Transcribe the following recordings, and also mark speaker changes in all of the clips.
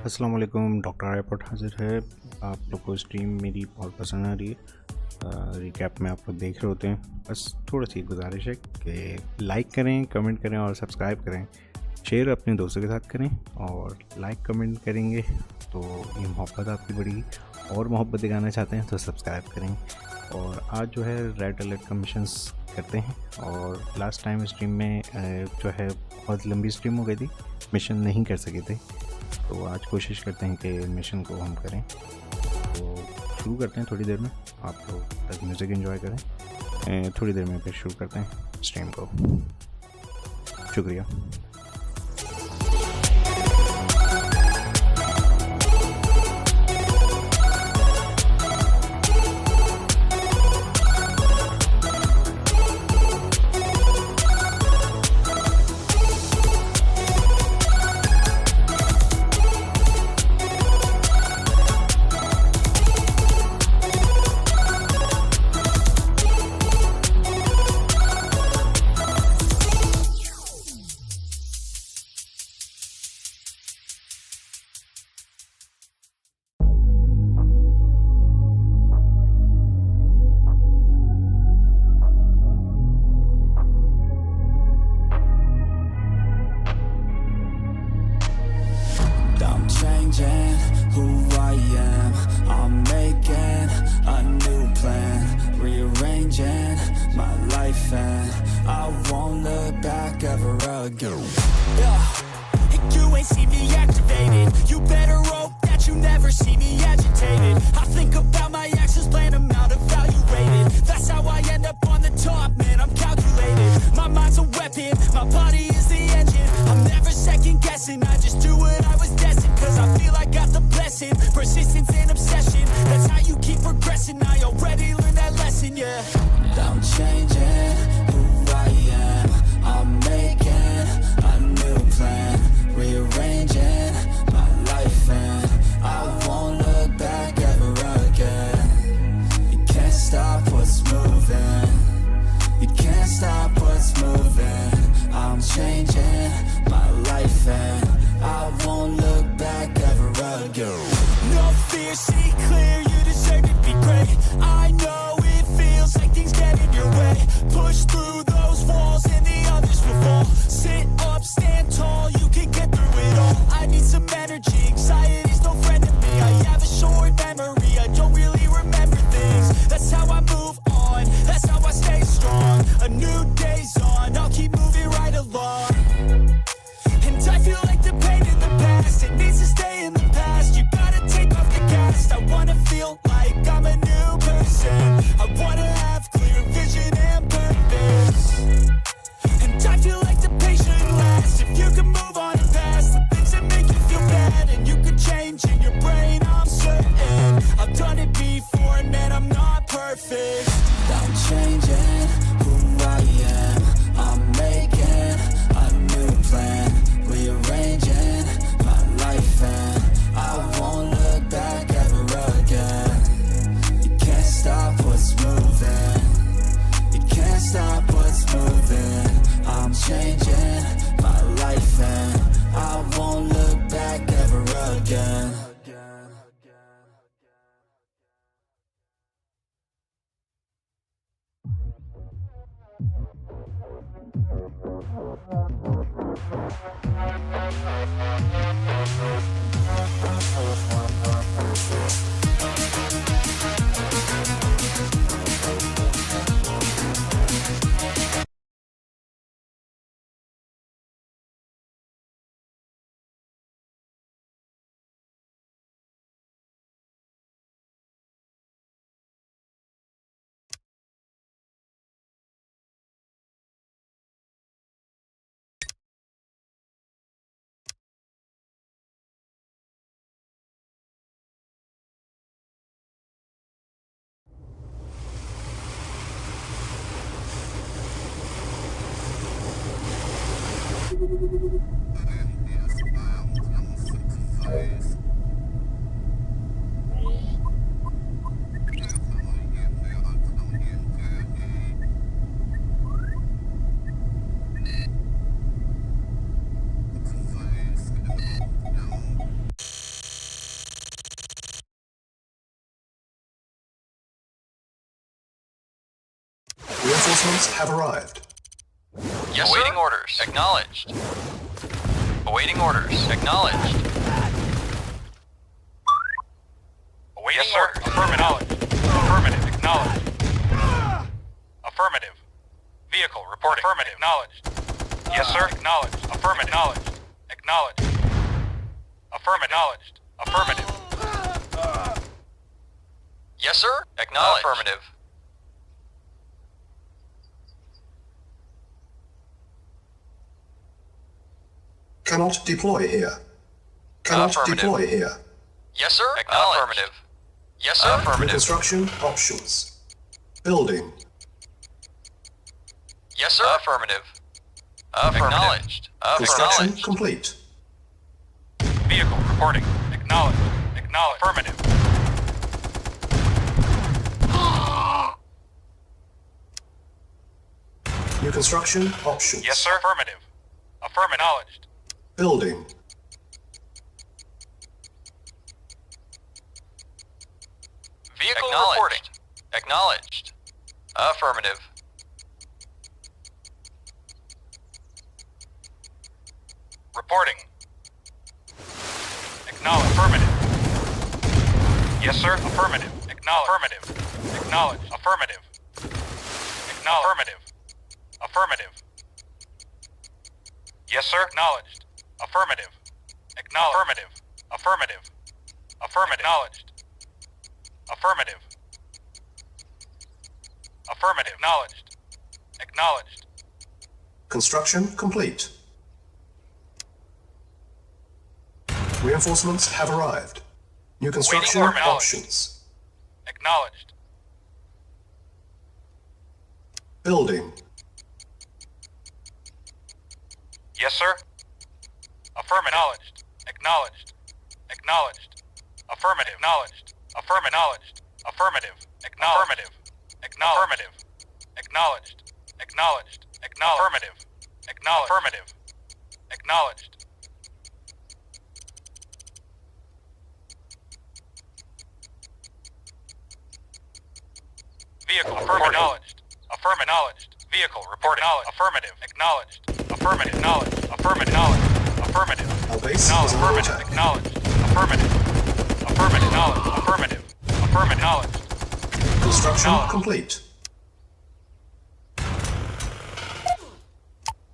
Speaker 1: अस्सलाम वालेकुम, डॉक्टर आयपट हाजिर है। आप लोग को स्ट्रीम मेरी बहुत पसंद आ रही है। रिकैप में आप लोग देख रहे होते हैं। बस थोड़ी सी गुजारिश है कि लाइक करें, कमेंट करें और सब्सक्राइब करें। शेयर अपने दोस्तों के साथ करें और लाइक कमेंट करेंगे तो ये मोहब्बत आपकी बढ़ेगी। और मोहब्बत दिखाना चाहते हैं तो सब्सक्राइब करें। और आज जो है रेड अलर्ट का मिशंस करते हैं। और लास्ट टाइम स्ट्रीम में जो है बहुत लंबी स्ट्रीम हो गई थी, मिशन नहीं कर सके थे। तो आज कोशिश करते हैं कि मिशन को हम करें। तो शुरू करते हैं थोड़ी देर में। आप लोग तक म्यूज़िक एंजॉय करें। थोड़ी देर में फिर शुरू करते हैं स्ट्रीम को। शुक्रिया।
Speaker 2: Who I am, a new plan, rearranging my life, and I won't look back ever again. Yeah, you ain't see me activated. You better hope that you never see me agitated. I think about my actions, plan them out, evaluated. That's how I end up on the top, man, I'm calculated. My mind's a weapon, my body is the engine. I'm never second guessing, I just do what I was destined. Cause I feel I got the blessing, persistence and obsession. That's how you keep progressing, I already learned that lesson, yeah. I'm changing who I am, I'm making a new plan, rearranging my life, and I won't look back ever again. You can't stop what's moving, you can't stop what's moving. I'm changing my life, and I won't look back ever again. No fear, see clear, you deserve to be great. I know it feels like things get in your way. Push through those walls and the others will fall. Sit up, stand tall, you can get through it all. I need some energy, anxiety's no friend to me. I have a short memory, I don't really remember things. That's how I move on, that's how I stay strong. A new day's on, I'll keep moving right along. And I feel like the pain in the past, it needs to stay in the past. You gotta take off the gas. I wanna feel like I'm a new person. I wanna have clear vision and purpose. And I feel like the pain shouldn't last. If you can move on past the things that make you feel bad, and you could change in your brain, I'm certain. I've done it before, and man, I'm not perfect. I'm changing who I am, I'm making a new plan, rearranging my life, and I won't look back ever again. You can't stop what's moving, you can't stop what's moving. I'm changing my life, and I won't look back ever again.
Speaker 3: Reinforcements have arrived.
Speaker 4: Yes, awaiting sir. Orders. Acknowledged. Awaiting orders. Acknowledged. Awaiting yes, orders. Affirmative. Affirmative. Acknowledged. Affirmative. Vehicle reporting. Affirmative. Acknowledged. Yes, sir. Acknowledged. Affirmative. Acknowledged. Acknowledged. Affirmative. Acknowledged. Affirmative. Yes, sir. Acknowledged. Affirmative.
Speaker 3: Cannot deploy here. Cannot deploy here.
Speaker 4: Yes, sir. Affirmative. Yes, sir. Affirmative.
Speaker 3: Construction options. Building.
Speaker 4: Yes, sir. Affirmative. Acknowledged.
Speaker 3: Construction complete.
Speaker 4: Vehicle reporting. Acknowledged. Acknowledged. Affirmative.
Speaker 3: New construction options.
Speaker 4: Yes, sir. Affirmative. Affirmative. Acknowledged.
Speaker 3: Building.
Speaker 4: Vehicle reporting. Acknowledged. Affirmative. Reporting. Acknowledged. Affirmative. Yes, sir. Affirmative. Acknowledged. Affirmative. Acknowledge. Affirmative. Acknowledge. Affirmative. Affirmative. Yes, sir. Acknowledged. Affirmative. Acknowledge. Affirmative. Affirmative. Affirmative. Acknowledged. Affirmative. Affirmative. Acknowledged. Acknowledged.
Speaker 3: Construction complete. Reinforcements have arrived. New construction
Speaker 4: order.
Speaker 3: options.
Speaker 4: Acknowledged.
Speaker 3: Building.
Speaker 4: Yes, sir. Affirmative. Acknowledged. Acknowledged. Acknowledged. Affirmative. Acknowledged. Affirmative. Acknowledged. Affirmative. Acknowledged. Affirmative. Acknowledged. Acknowledged. Affirmative. Acknowledged. Affirmative. Acknowledged. Vehicle. Affirmative. Acknowledged. Affirmative. Acknowledged. Vehicle. Reporting. Affirmative. Acknowledged. Affirmative. Acknowledged. Affirmative. Acknowledged. Affirmative.
Speaker 3: Our base is under
Speaker 4: Affirmative.
Speaker 3: attack.
Speaker 4: Acknowledged. Affirmative. Affirmative. Knowledge. Affirmative. Affirmative. Knowledge.
Speaker 3: Construction
Speaker 4: Acknowledged.
Speaker 3: complete.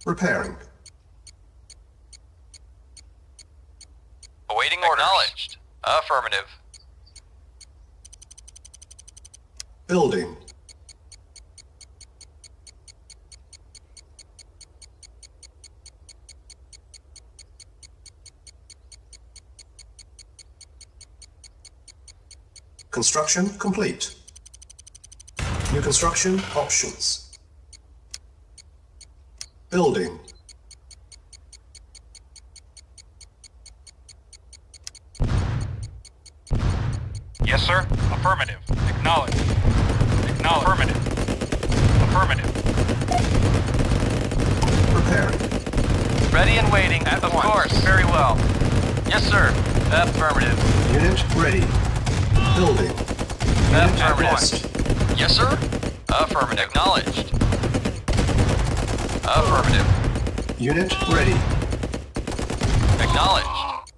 Speaker 3: Repairing.
Speaker 4: Awaiting orders. Acknowledged. Affirmative.
Speaker 3: Building. Construction complete. New construction options. Building.
Speaker 4: Yes, sir. Affirmative. Acknowledged. Acknowledged. Affirmative. Affirmative.
Speaker 3: Repairing.
Speaker 4: Ready and waiting. Of course. Very well. Yes, sir. Affirmative.
Speaker 3: Unit ready. Building. Unit
Speaker 4: Affirmative.
Speaker 3: lost.
Speaker 4: Yes, sir. Affirmative. Acknowledged. Affirmative.
Speaker 3: Unit ready.
Speaker 4: Acknowledged.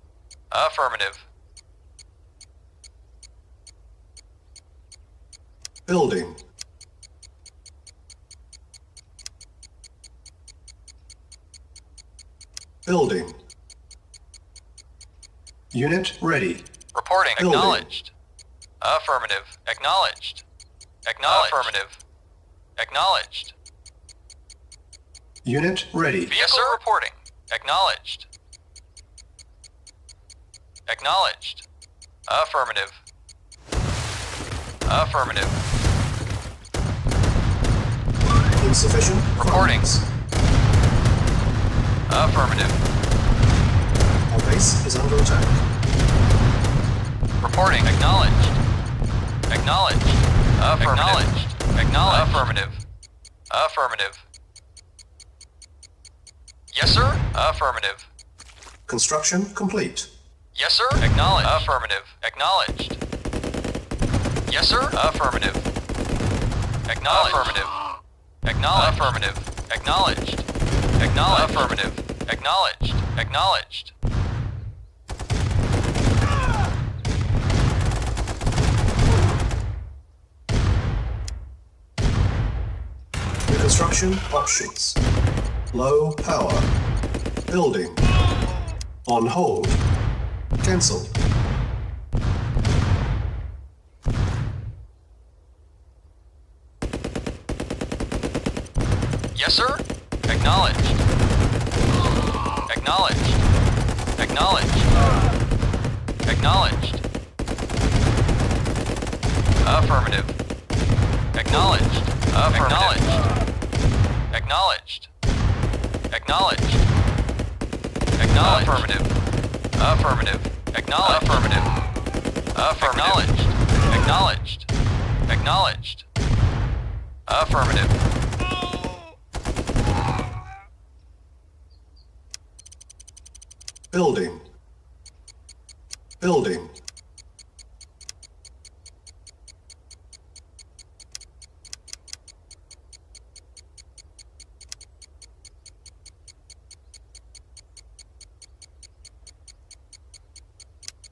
Speaker 4: Affirmative.
Speaker 3: Building. Building. Unit ready.
Speaker 4: Reporting.
Speaker 3: Building.
Speaker 4: Acknowledged. Affirmative. Acknowledged. Acknowledged. Affirmative. Acknowledged.
Speaker 3: Unit ready.
Speaker 4: Yes, sir. Reporting. Acknowledged. Acknowledged. Affirmative. Affirmative.
Speaker 3: Insufficient
Speaker 4: Reporting.
Speaker 3: funds.
Speaker 4: Affirmative.
Speaker 3: Our base is under attack.
Speaker 4: Reporting. Acknowledged. Acknowledged. Affirmative. Acknowledged. Affirmative. Affirmative. Yes, sir. Affirmative.
Speaker 3: Construction complete.
Speaker 4: Yes, sir. Acknowledged. Affirmative. Acknowledged. Yes, sir. Affirmative. Acknowledged. Affirmative. Acknowledged. Affirmative. Acknowledged. Acknowledged. Affirmative. Acknowledged. Acknowledged.
Speaker 3: New construction options. Low power. Building. On hold. Cancelled.
Speaker 4: Yes, sir. Acknowledged. Acknowledged. Acknowledged. Acknowledged. Affirmative. Acknowledged. Acknowledged. Acknowledged. Acknowledged. Acknowledged. Affirmative. Affirmative. Acknowledged. Affirmative. Affirmative. Acknowledged. Acknowledged. Affirmative.
Speaker 3: Building. Building.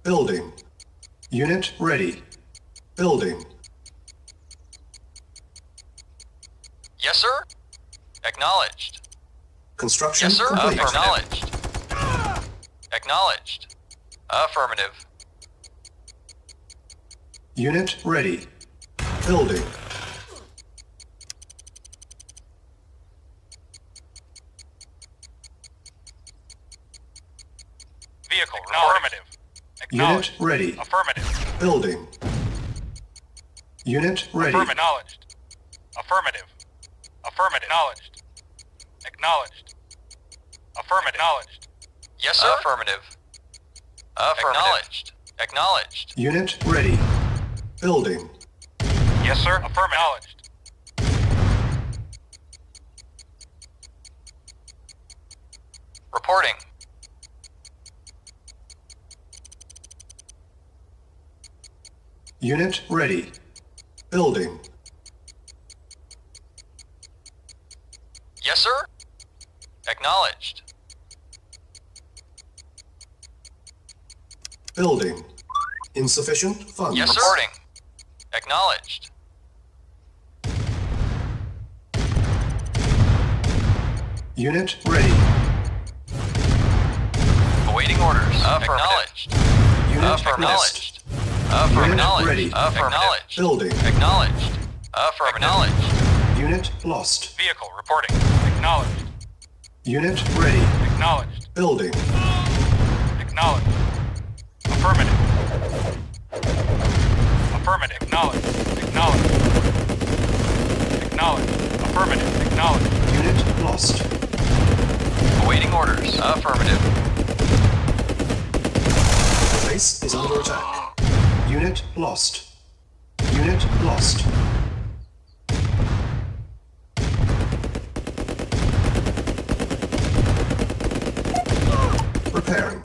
Speaker 3: Building. Unit ready. Building.
Speaker 5: Yes, sir. Acknowledged.
Speaker 3: Construction
Speaker 5: Yes, sir.
Speaker 3: complete.
Speaker 5: Acknowledged. Acknowledged. Affirmative.
Speaker 3: Unit ready. Building.
Speaker 4: Vehicle affirmative.
Speaker 3: Unit
Speaker 4: Acknowledged.
Speaker 3: ready.
Speaker 4: Affirmative.
Speaker 3: Building. Unit ready.
Speaker 4: Acknowledged. Affirmative. Affirmative. Acknowledged. Acknowledged. Affirmative. Acknowledged.
Speaker 5: Yes, sir. Affirmative. Affirmative. Acknowledged. Acknowledged.
Speaker 3: Unit ready. Building.
Speaker 4: Yes, sir. Affirmative. Acknowledged.
Speaker 5: Reporting.
Speaker 3: Unit ready. Building.
Speaker 5: Yes, sir. Acknowledged.
Speaker 3: Building. Insufficient funds.
Speaker 5: Yes, sir. Reporting. Acknowledged.
Speaker 3: Unit ready.
Speaker 5: Awaiting orders. Acknowledged.
Speaker 3: Unit
Speaker 5: Acknowledged.
Speaker 3: Unit ready.
Speaker 5: Acknowledged.
Speaker 3: Building.
Speaker 5: Acknowledged. Acknowledged.
Speaker 3: Unit lost.
Speaker 4: Vehicle reporting. Acknowledged.
Speaker 3: Unit ready.
Speaker 4: Acknowledged.
Speaker 3: Building.
Speaker 4: Acknowledged. Affirmative. Affirmative. Acknowledged. Acknowledged. Acknowledged. Affirmative. Acknowledged.
Speaker 3: Unit lost.
Speaker 5: Awaiting orders. Affirmative.
Speaker 3: Base is under attack. Unit lost. Unit lost. Repairing.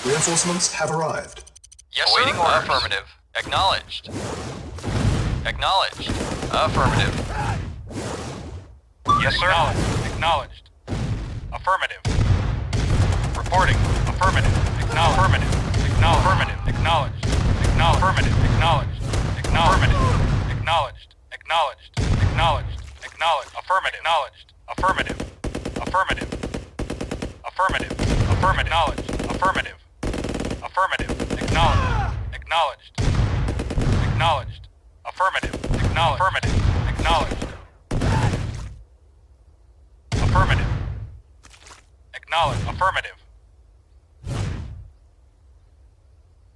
Speaker 3: Reinforcements have arrived.
Speaker 5: Yes, sir. Awaiting orders. Affirmative. Acknowledged. Acknowledged. Affirmative.
Speaker 4: Yes, sir. Acknowledged. Affirmative. Reporting. Affirmative. Affirmative. Affirmative. Acknowledged. Affirmative. Acknowledged. Affirmative. Acknowledged. Acknowledged. Acknowledged. Acknowledged. Affirmative. Acknowledged. Affirmative. Affirmative. Affirmative. Affirmative. Acknowledged. Affirmative. Affirmative. Acknowledged. Acknowledged. Acknowledged. Affirmative. Acknowledged. Affirmative. Acknowledged. Affirmative. Acknowledged. Affirmative.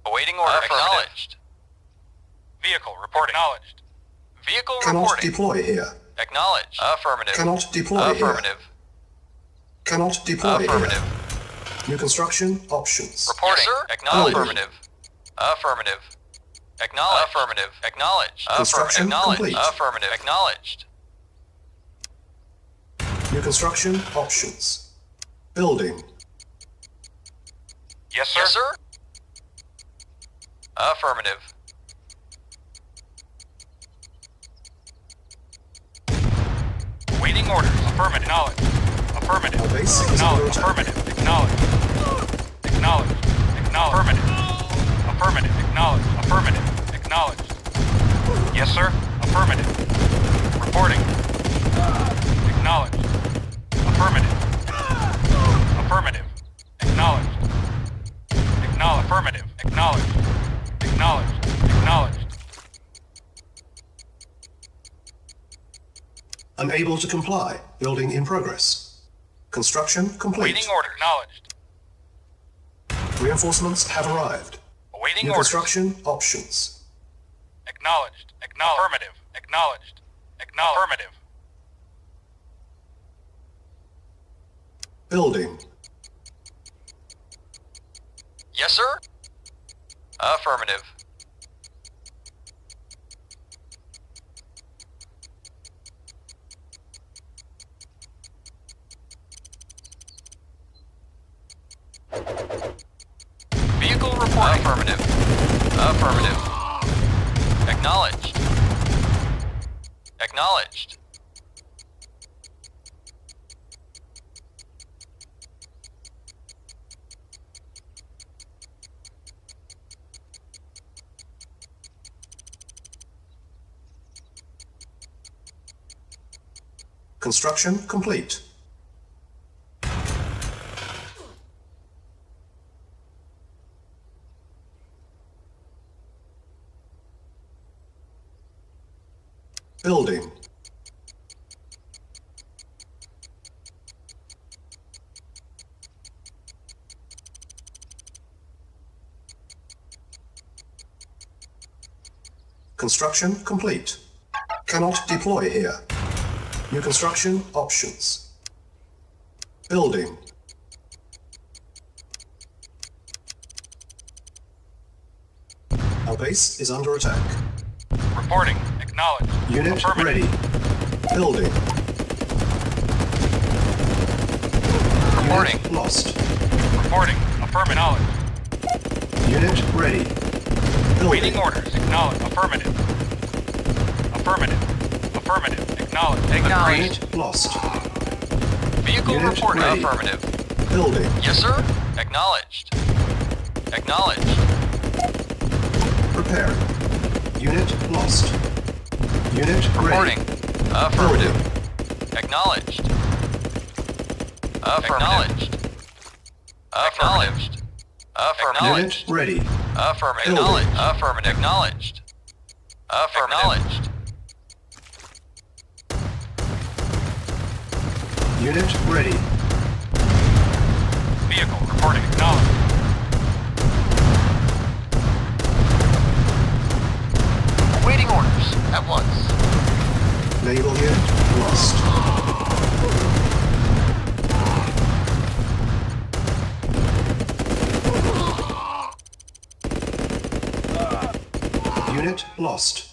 Speaker 5: Awaiting order. Acknowledged.
Speaker 4: Vehicle reporting. Acknowledged.
Speaker 5: Vehicle
Speaker 3: Cannot
Speaker 5: reporting.
Speaker 3: deploy here.
Speaker 5: Acknowledged. Affirmative.
Speaker 3: Cannot deploy
Speaker 5: Affirmative.
Speaker 3: here. Cannot deploy
Speaker 5: Affirmative.
Speaker 3: here. New construction options.
Speaker 5: Reporting.
Speaker 3: Yes, sir.
Speaker 5: Acknowledged.
Speaker 3: Building.
Speaker 5: Affirmative. Affirmative. Acknowledged. Affirmative. Acknowledged.
Speaker 3: Construction
Speaker 5: Acknowledged.
Speaker 3: complete.
Speaker 5: Affirmative. Acknowledged.
Speaker 3: New construction options. Building.
Speaker 4: Yes, sir.
Speaker 5: Yes, sir. Affirmative.
Speaker 4: Waiting orders. Affirmative. Acknowledged. Affirmative.
Speaker 3: Our base is under
Speaker 4: Acknowledged.
Speaker 3: attack.
Speaker 4: Affirmative. Acknowledged. Acknowledged. Acknowledged. Affirmative. Affirmative. Acknowledged. Affirmative. Acknowledged. Yes, sir. Affirmative. Reporting. Acknowledged. Affirmative. Affirmative. Acknowledged. Acknowledged. Affirmative. Acknowledged. Acknowledged. Acknowledged.
Speaker 3: Unable to comply. Building in progress. Construction complete.
Speaker 4: Waiting order. Acknowledged.
Speaker 3: Reinforcements have arrived.
Speaker 4: Awaiting
Speaker 3: New
Speaker 4: orders.
Speaker 3: construction options.
Speaker 4: Acknowledged. Acknowledged. Affirmative. Acknowledged. Acknowledged. Affirmative.
Speaker 3: Building.
Speaker 5: Yes, sir. Affirmative. Vehicle reporting. Affirmative. Affirmative. Acknowledged. Acknowledged.
Speaker 3: Construction complete. Building. Construction complete. Cannot deploy here. New construction options. Building. Our base is under attack.
Speaker 4: Reporting. Acknowledged.
Speaker 3: Unit
Speaker 4: Affirmative.
Speaker 3: ready. Building.
Speaker 5: Reporting.
Speaker 3: Unit lost.
Speaker 4: Reporting. Affirmative. Knowledge.
Speaker 3: Unit ready. Building.
Speaker 4: Waiting orders. Acknowledged. Affirmative. Affirmative. Affirmative. Acknowledged.
Speaker 5: Acknowledged.
Speaker 3: Unit lost.
Speaker 5: Vehicle
Speaker 3: Unit
Speaker 5: reporting.
Speaker 3: ready.
Speaker 5: Affirmative.
Speaker 3: Building.
Speaker 5: Yes, sir. Acknowledged. Acknowledged.
Speaker 3: Preparing. Unit lost. Unit
Speaker 5: Reporting.
Speaker 3: ready.
Speaker 5: Affirmative. Acknowledged. Acknowledged. Acknowledged. Affirmative.
Speaker 3: Unit ready.
Speaker 5: Affirmative.
Speaker 3: Building.
Speaker 5: Acknowledged. Affirmative. Acknowledged. Affirmative.
Speaker 3: Unit ready.
Speaker 4: Vehicle reporting. Acknowledged.
Speaker 5: Waiting orders at once.
Speaker 3: Naval unit lost. Unit lost.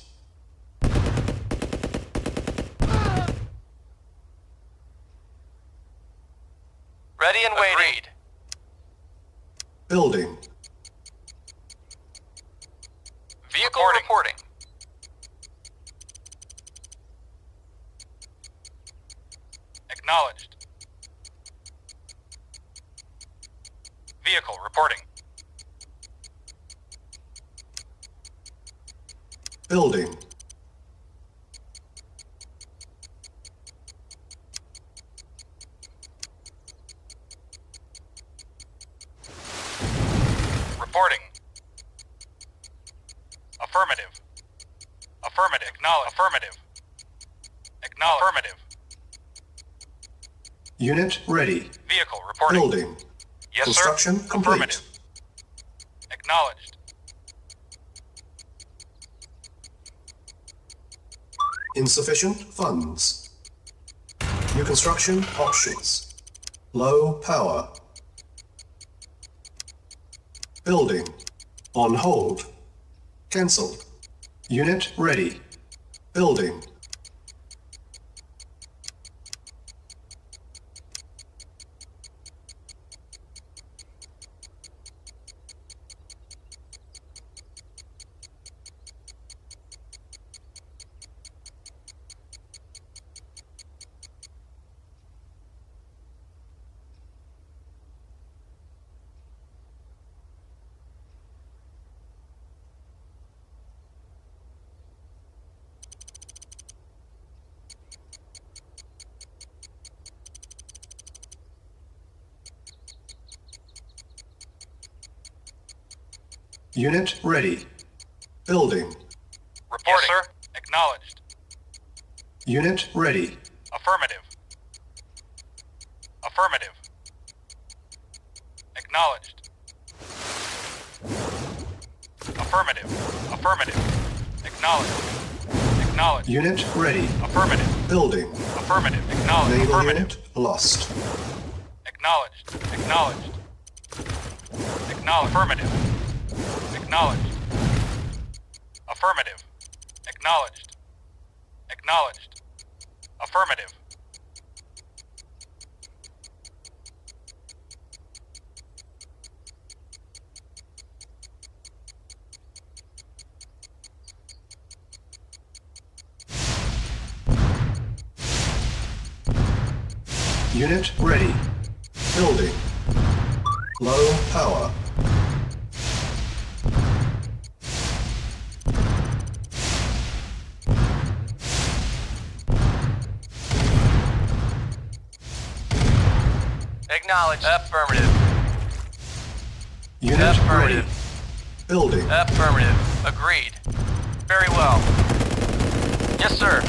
Speaker 5: Ready and waiting. Agreed.
Speaker 3: Building.
Speaker 5: Vehicle reporting.
Speaker 4: Acknowledged. Vehicle reporting.
Speaker 3: Building.
Speaker 4: Reporting. Affirmative. Affirmative. Acknowledge. Affirmative. Acknowledge. Affirmative.
Speaker 3: Unit ready.
Speaker 4: Vehicle reporting.
Speaker 3: Building.
Speaker 4: Yes,
Speaker 3: Construction
Speaker 4: sir.
Speaker 3: complete.
Speaker 4: Affirmative. Acknowledged.
Speaker 3: Insufficient funds. New construction options. Low power. Building. On hold. Cancelled. Unit ready. Building. Unit ready. Building.
Speaker 4: Reporting. Yes, sir. Acknowledged.
Speaker 3: Unit ready.
Speaker 4: Affirmative. Affirmative. Acknowledged. Affirmative. Affirmative. Acknowledged. Acknowledged.
Speaker 3: Unit ready.
Speaker 4: Affirmative.
Speaker 3: Building.
Speaker 4: Affirmative. Acknowledged.
Speaker 3: Naval
Speaker 4: Affirmative.
Speaker 3: unit lost.
Speaker 4: Acknowledged. Acknowledged. Acknowledged. Affirmative. Acknowledged. Affirmative. Acknowledged. Acknowledged. Affirmative.
Speaker 3: Unit ready. Building. Low power.
Speaker 5: Acknowledged. Affirmative.
Speaker 3: Unit
Speaker 5: Affirmative.
Speaker 3: ready. Building.
Speaker 5: Affirmative. Agreed. Very well. Yes, sir.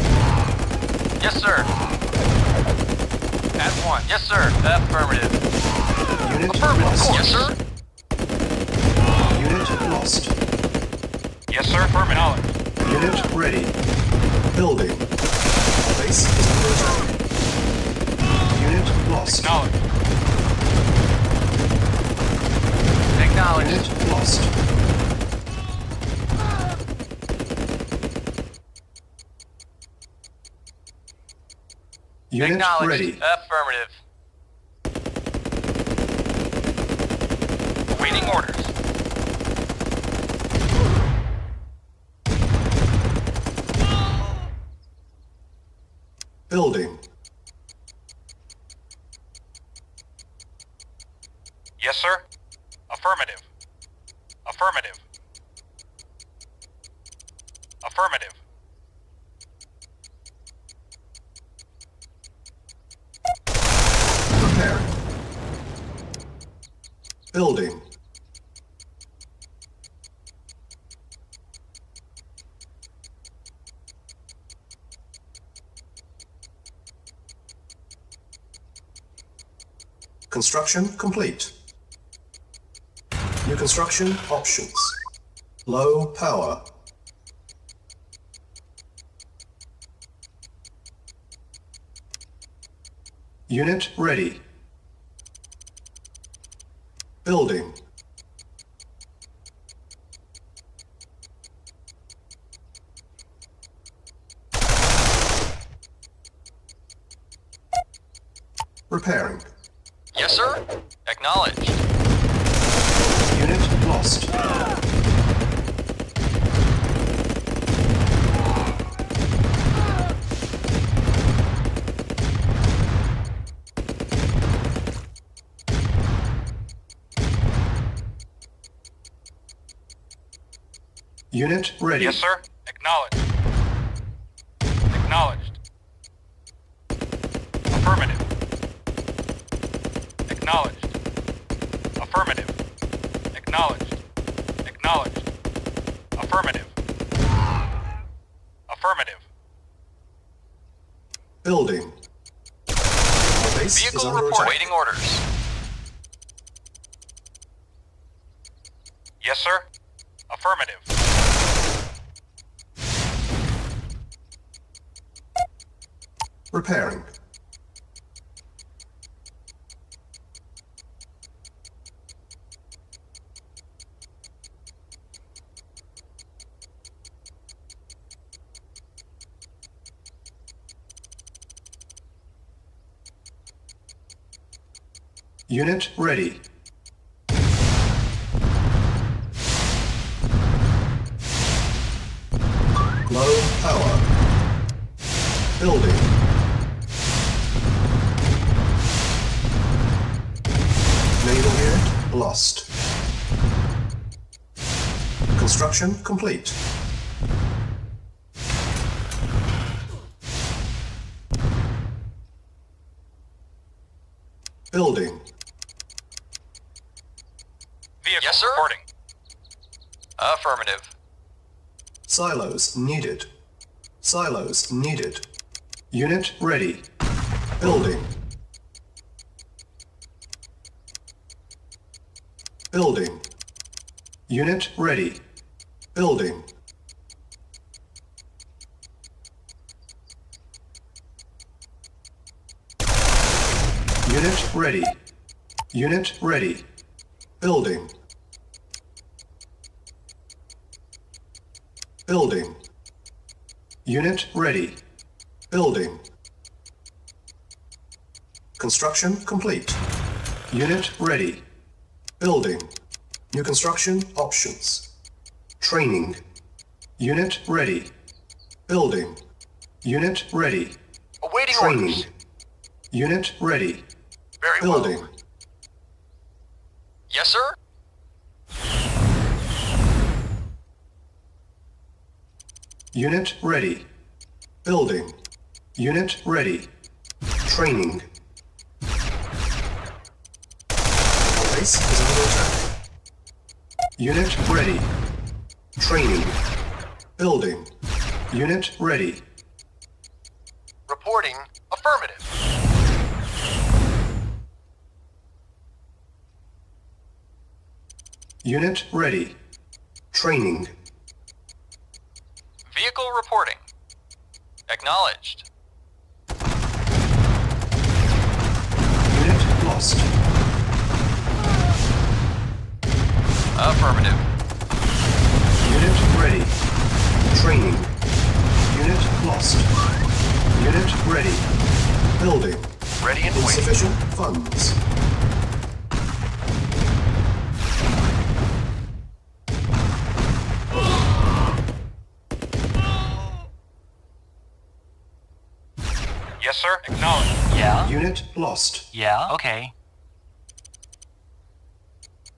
Speaker 5: Yes, sir. At one. Yes, sir. Affirmative.
Speaker 3: Unit
Speaker 5: Affirmative.
Speaker 3: lost.
Speaker 5: Yes, sir.
Speaker 3: Unit lost.
Speaker 4: Yes, sir. Affirm acknowledged.
Speaker 3: Unit ready. Building. Base is under attack. Unit lost.
Speaker 4: Acknowledged.
Speaker 5: Acknowledged.
Speaker 3: Unit lost. Unit
Speaker 5: Acknowledged.
Speaker 3: ready.
Speaker 5: Affirmative.
Speaker 4: Awaiting orders.
Speaker 3: Building.
Speaker 4: Yes, sir. Affirmative. Affirmative. Affirmative.
Speaker 3: Preparing. Building. Construction complete. New construction options. Low power. Unit ready. Building. Repairing.
Speaker 5: Yes, sir. Acknowledged.
Speaker 3: Unit lost. Unit ready.
Speaker 4: Yes, sir. Acknowledged. Acknowledged. Affirmative. Acknowledged. Affirmative. Acknowledged. Acknowledged. Affirmative. Affirmative.
Speaker 3: Building. Our base is
Speaker 5: Vehicle
Speaker 3: under
Speaker 5: report.
Speaker 3: attack.
Speaker 5: Waiting orders.
Speaker 4: Yes, sir. Affirmative.
Speaker 3: Repairing. Unit ready. Low power. Building. Naval unit lost. Construction complete. Building.
Speaker 4: Vehicle
Speaker 5: Yes, sir.
Speaker 4: reporting.
Speaker 5: Affirmative.
Speaker 3: Silos needed. Silos needed. Unit ready. Building. Building. Unit ready. Building. Unit ready. Unit ready. Building. Building. Unit ready. Building. Construction complete. Unit ready. Building. New construction options. Training. Unit ready. Building. Unit ready.
Speaker 5: Awaiting
Speaker 3: Training.
Speaker 5: orders.
Speaker 3: Unit ready.
Speaker 5: Very
Speaker 3: Building.
Speaker 5: well. Yes, sir.
Speaker 3: Unit ready. Building. Unit ready. Training. Unit ready. Training. Building. Unit ready.
Speaker 5: Reporting. Affirmative.
Speaker 3: Unit ready. Training.
Speaker 5: Vehicle reporting. Acknowledged.
Speaker 3: Unit lost.
Speaker 5: Affirmative.
Speaker 3: Unit ready. Training. Unit lost. Unit ready. Building.
Speaker 5: Ready and waiting.
Speaker 3: Insufficient funds.
Speaker 4: Yes, sir. Acknowledged.
Speaker 6: Yeah?
Speaker 3: Unit lost.
Speaker 6: Yeah? Okay.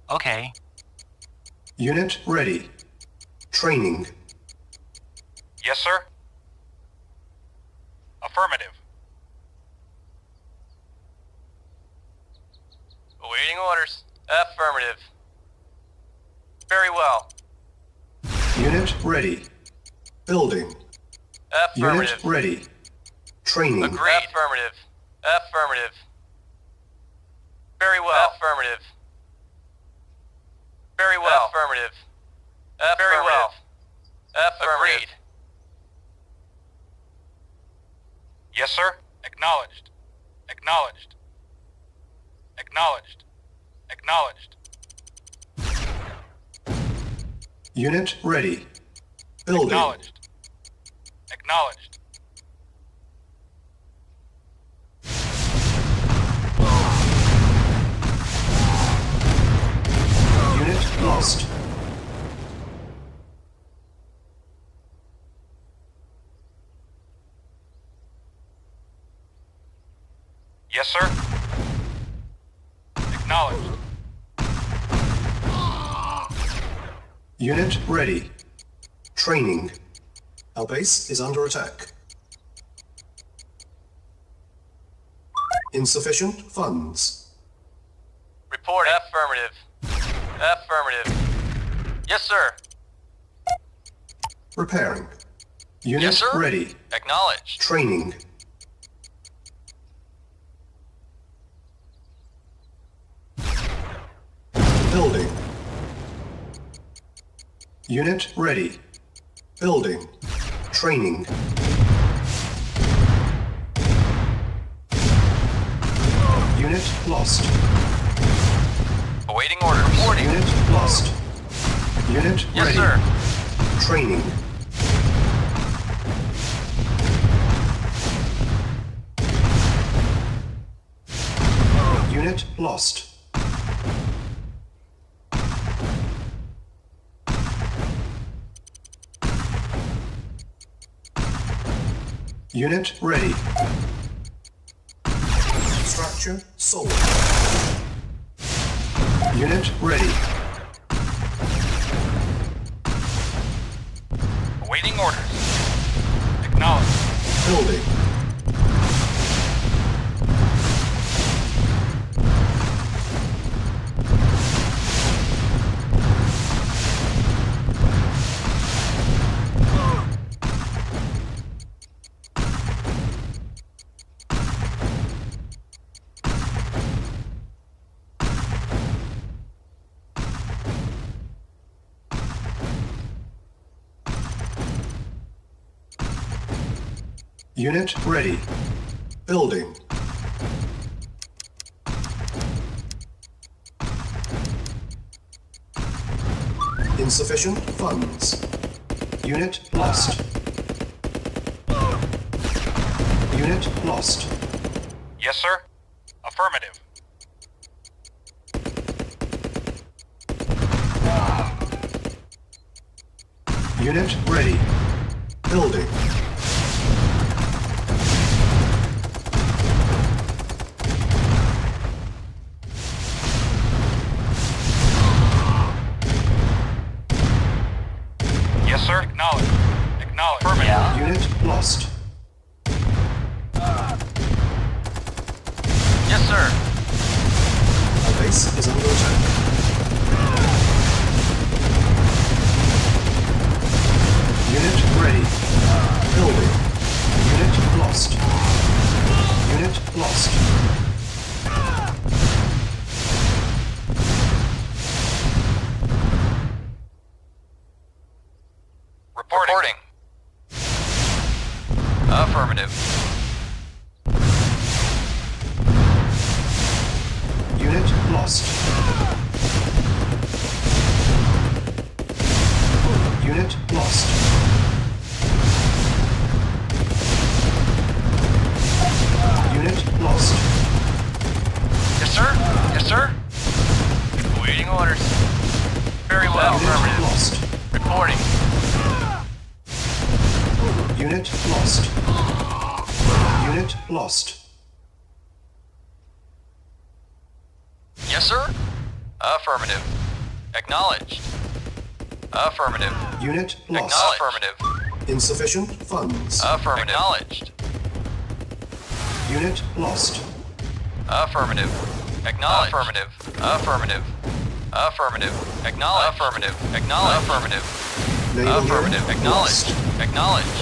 Speaker 6: Okay.
Speaker 3: Unit ready. Training.
Speaker 4: Yes, sir. Affirmative.
Speaker 5: Awaiting orders. Affirmative. Very well.
Speaker 3: Unit ready. Building.
Speaker 5: Affirmative.
Speaker 3: Unit ready. Training.
Speaker 5: Agreed. Affirmative. Affirmative. Very well. Affirmative. Very well. Affirmative. Very well. Affirmative. Agreed.
Speaker 4: Yes, sir. Acknowledged. Acknowledged. Acknowledged. Acknowledged.
Speaker 3: Unit ready. Building.
Speaker 4: Acknowledged. Acknowledged.
Speaker 3: Unit lost.
Speaker 4: Yes, sir. Acknowledged.
Speaker 3: Unit ready. Training. Our base is under attack. Insufficient funds.
Speaker 5: Report. Affirmative. Affirmative. Yes, sir.
Speaker 3: Repairing. Unit
Speaker 5: Yes, sir.
Speaker 3: ready.
Speaker 5: Acknowledged.
Speaker 3: Training. Building. Unit ready. Building. Training. Unit lost.
Speaker 5: Awaiting order. Reporting.
Speaker 3: Unit lost. Unit
Speaker 5: Yes,
Speaker 3: ready.
Speaker 5: sir.
Speaker 3: Training. Unit lost. Unit ready. Structure sold. Unit ready.
Speaker 4: Awaiting orders. Acknowledged.
Speaker 3: Building. Unit ready. Building. Insufficient funds. Unit lost. Unit lost.
Speaker 4: Yes, sir. Affirmative.
Speaker 3: Unit ready. Building.
Speaker 4: Yes, sir. Acknowledged. Acknowledged. Affirmative.
Speaker 6: Yeah?
Speaker 3: Unit lost.
Speaker 5: Yes, sir.
Speaker 3: Our base is under attack. Unit ready. Building. Unit lost. Unit lost.
Speaker 5: Reporting. Affirmative.
Speaker 3: Unit lost. Unit lost. Unit lost.
Speaker 5: Yes, sir. Yes, sir. Awaiting orders. Very well.
Speaker 3: Unit
Speaker 5: Affirmative.
Speaker 3: lost.
Speaker 5: Reporting.
Speaker 3: Unit lost. Unit lost.
Speaker 5: Yes, sir. Affirmative. Acknowledged. Affirmative.
Speaker 3: Unit lost.
Speaker 5: Affirmative.
Speaker 3: Insufficient funds.
Speaker 5: Affirmative. Acknowledged.
Speaker 3: Unit lost.
Speaker 5: Affirmative. Acknowledged. Affirmative. Affirmative. Affirmative. Acknowledged. Affirmative. Acknowledged. Affirmative.
Speaker 3: Naval
Speaker 5: Affirmative.
Speaker 3: unit
Speaker 5: Acknowledged.
Speaker 3: lost.
Speaker 5: Acknowledged.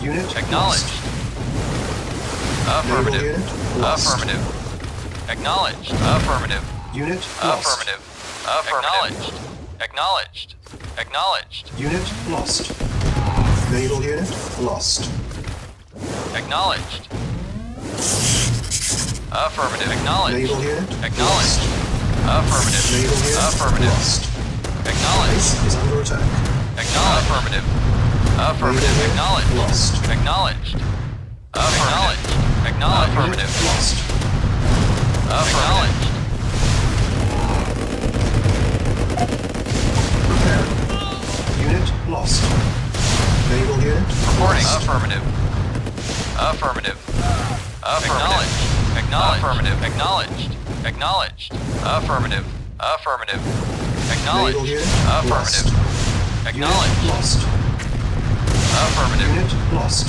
Speaker 3: Unit
Speaker 5: Acknowledged.
Speaker 3: lost.
Speaker 5: Affirmative.
Speaker 3: Naval unit lost.
Speaker 5: Affirmative. Acknowledged. Affirmative.
Speaker 3: Unit lost.
Speaker 5: Affirmative. Affirmative. Acknowledged. Acknowledged.
Speaker 3: Unit lost. Naval unit lost.
Speaker 5: Acknowledged. Affirmative. Acknowledged.
Speaker 3: Naval unit
Speaker 5: Acknowledged.
Speaker 3: lost.
Speaker 5: Affirmative.
Speaker 3: Naval unit
Speaker 5: Affirmative.
Speaker 3: lost.
Speaker 5: Acknowledged.
Speaker 3: Base is under attack.
Speaker 5: Acknowledged. Affirmative. Affirmative.
Speaker 3: Naval unit
Speaker 5: Acknowledged.
Speaker 3: lost.
Speaker 5: Acknowledged. Acknowledged. Acknowledged.
Speaker 3: Unit
Speaker 5: Affirmative.
Speaker 3: lost.
Speaker 5: Acknowledged.
Speaker 3: Repair. Unit lost. Naval unit
Speaker 5: Reporting.
Speaker 3: lost.
Speaker 5: Affirmative. Affirmative. Affirmative. Acknowledged. Affirmative. Acknowledged. Acknowledged. Affirmative. Affirmative.
Speaker 3: Naval
Speaker 5: Acknowledged.
Speaker 3: unit
Speaker 5: Affirmative.
Speaker 3: lost.
Speaker 5: Acknowledged.
Speaker 3: Unit lost.
Speaker 5: Affirmative.
Speaker 3: Unit lost.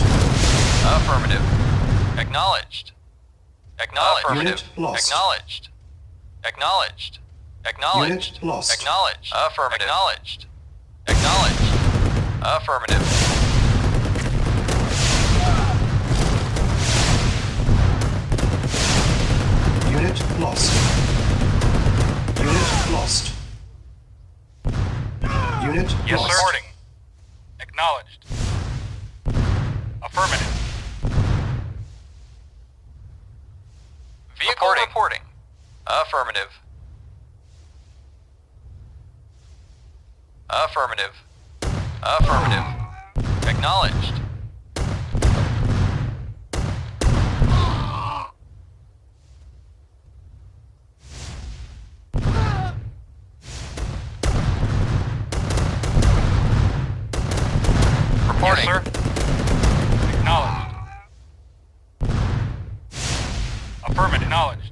Speaker 5: Affirmative. Acknowledged. Acknowledged.
Speaker 3: Unit lost.
Speaker 5: Acknowledged. Acknowledged. Acknowledged.
Speaker 3: Unit lost.
Speaker 5: Acknowledged. Affirmative. Acknowledged. Acknowledged. Affirmative.
Speaker 3: Unit lost. Unit lost. Unit
Speaker 4: Yes,
Speaker 3: lost.
Speaker 4: sir. Reporting. Acknowledged. Affirmative.
Speaker 5: Vehicle reporting. Affirmative. Affirmative. Affirmative. Acknowledged. Reporting.
Speaker 4: Yes, sir. Acknowledged. Affirmative. Acknowledged.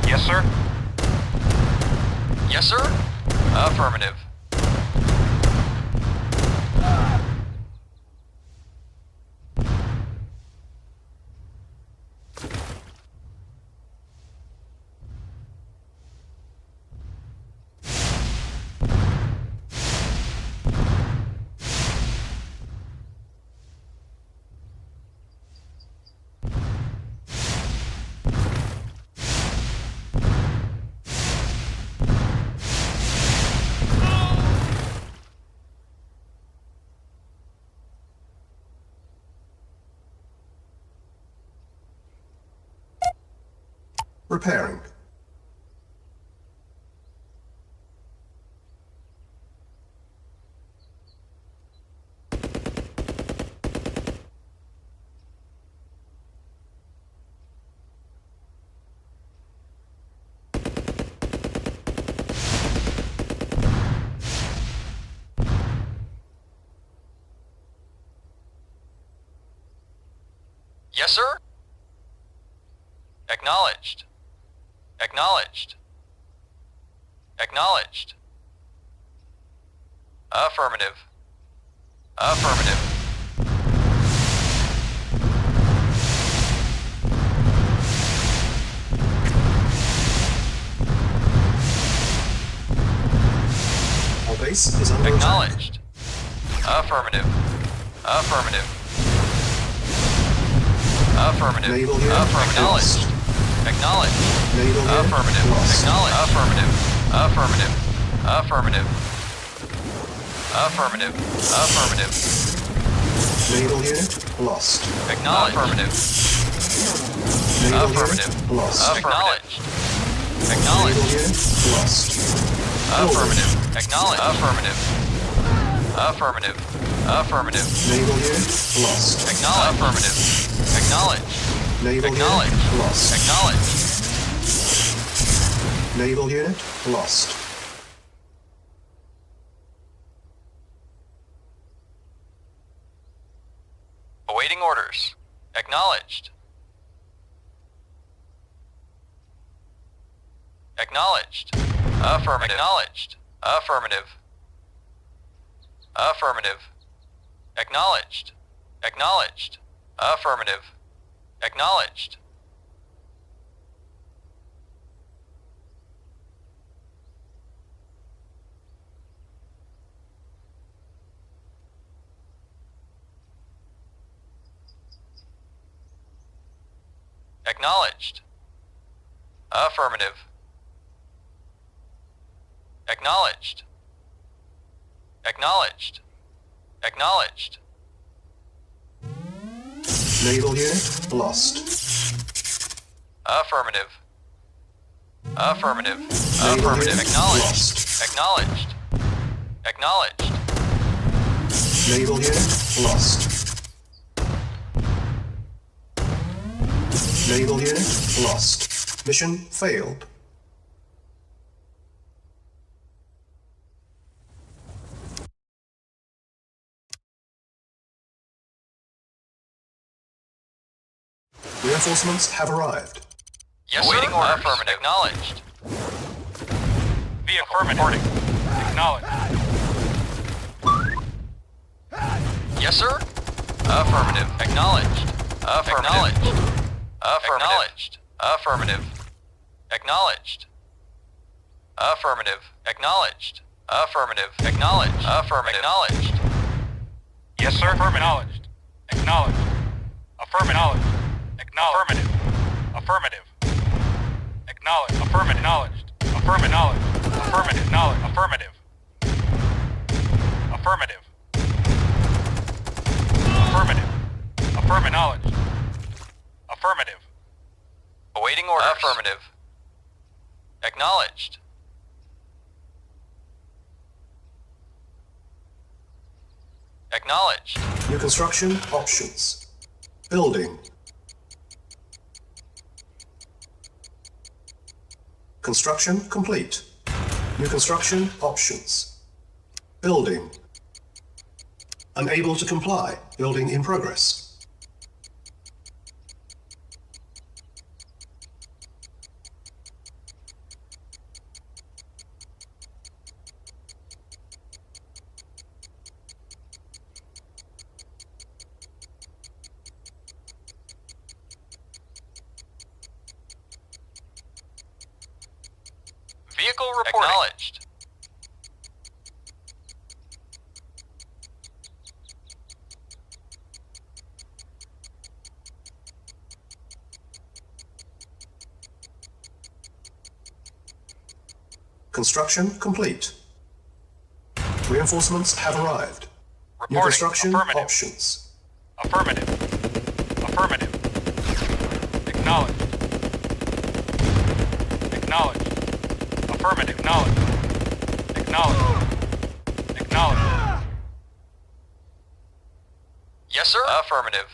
Speaker 4: Yes, sir.
Speaker 5: Yes, sir. Affirmative.
Speaker 3: Repairing.
Speaker 5: Yes, sir. Acknowledged. Acknowledged. Acknowledged. Affirmative. Affirmative. Acknowledged. Affirmative. Affirmative. Affirmative.
Speaker 3: Naval unit
Speaker 5: Acknowledged.
Speaker 3: lost.
Speaker 5: Acknowledged.
Speaker 3: Naval unit
Speaker 5: Affirmative.
Speaker 3: lost.
Speaker 5: Acknowledged. Affirmative. Affirmative. Affirmative. Affirmative. Affirmative.
Speaker 3: Naval unit lost.
Speaker 5: Acknowledged. Affirmative.
Speaker 3: Naval
Speaker 5: Affirmative.
Speaker 3: unit lost.
Speaker 5: Acknowledged.
Speaker 3: Naval
Speaker 5: Acknowledged.
Speaker 3: unit lost.
Speaker 5: Affirmative. Acknowledged. Affirmative. Affirmative. Affirmative.
Speaker 3: Naval unit lost.
Speaker 5: Acknowledged. Affirmative. Acknowledged.
Speaker 3: Naval
Speaker 5: Acknowledged.
Speaker 3: unit lost.
Speaker 5: Acknowledged.
Speaker 3: Naval unit lost.
Speaker 5: Awaiting orders. Acknowledged. Acknowledged. Affirmative. Acknowledged. Affirmative. Affirmative. Acknowledged. Acknowledged. Affirmative. Acknowledged. Acknowledged. Affirmative. Acknowledged. Acknowledged. Acknowledged.
Speaker 3: Naval unit lost.
Speaker 5: Affirmative. Affirmative.
Speaker 3: Naval
Speaker 5: Affirmative.
Speaker 3: unit
Speaker 5: Acknowledged.
Speaker 3: lost.
Speaker 5: Acknowledged. Acknowledged.
Speaker 3: Naval unit lost. Naval unit lost. Mission failed. Reinforcements have arrived.
Speaker 5: Yes, awaiting order. Affirmative. Acknowledged.
Speaker 4: Vehicle reporting. Acknowledged.
Speaker 5: Yes, sir. Affirmative. Acknowledged. Affirmative. Acknowledged. Affirmative. Acknowledged. Affirmative. Acknowledged. Affirmative. Acknowledged. Affirmative. Acknowledged.
Speaker 4: Yes, sir. Acknowledged. Acknowledged. Affirmative. Acknowledged. Affirmative. Acknowledged. Affirmative. Acknowledged. Affirmative. Affirmative. Knowledge. Affirmative. Affirmative. Affirmative. Affirmative. Knowledge. Affirmative.
Speaker 5: Awaiting orders. Affirmative. Acknowledged. Acknowledged.
Speaker 3: New construction options. Building. Construction complete. New construction options. Building. Unable to comply. Building in progress.
Speaker 5: Vehicle reporting. Acknowledged.
Speaker 3: Construction complete. Reinforcements have arrived. New
Speaker 4: Reporting.
Speaker 3: construction
Speaker 4: Affirmative.
Speaker 3: options.
Speaker 4: Affirmative. Affirmative. Acknowledged. Acknowledged. Affirmative. Acknowledged. Acknowledged. Acknowledged.
Speaker 5: Yes, sir. Affirmative.